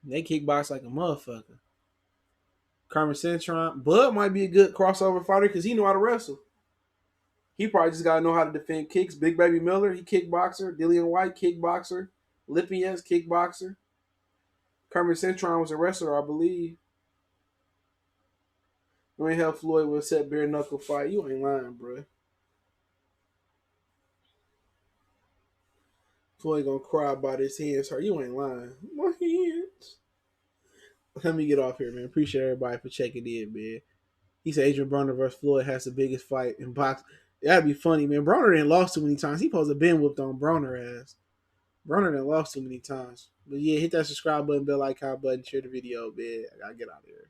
They kickbox like a motherfucker. Carmen Centron. Bud might be a good crossover fighter because he know how to wrestle. He probably just gotta know how to defend kicks. Big Baby Miller, he kickboxer. Dillian White, kickboxer. Lipias, kickboxer. Carmen Centron was a wrestler, I believe. You ain't have Floyd with a set bare knuckle fight. You ain't lying, bro. Floyd gonna cry about his hands hurt. You ain't lying. My hands. Let me get off here, man. Appreciate everybody for checking in, man. He said Adrian Broner versus Floyd has the biggest fight in boxing. That'd be funny, man. Broner didn't lost too many times. He supposed to have been whooped on Broner ass. Broner didn't lost too many times. But yeah, hit that subscribe button, bell icon button, share the video, man. I gotta get out of here.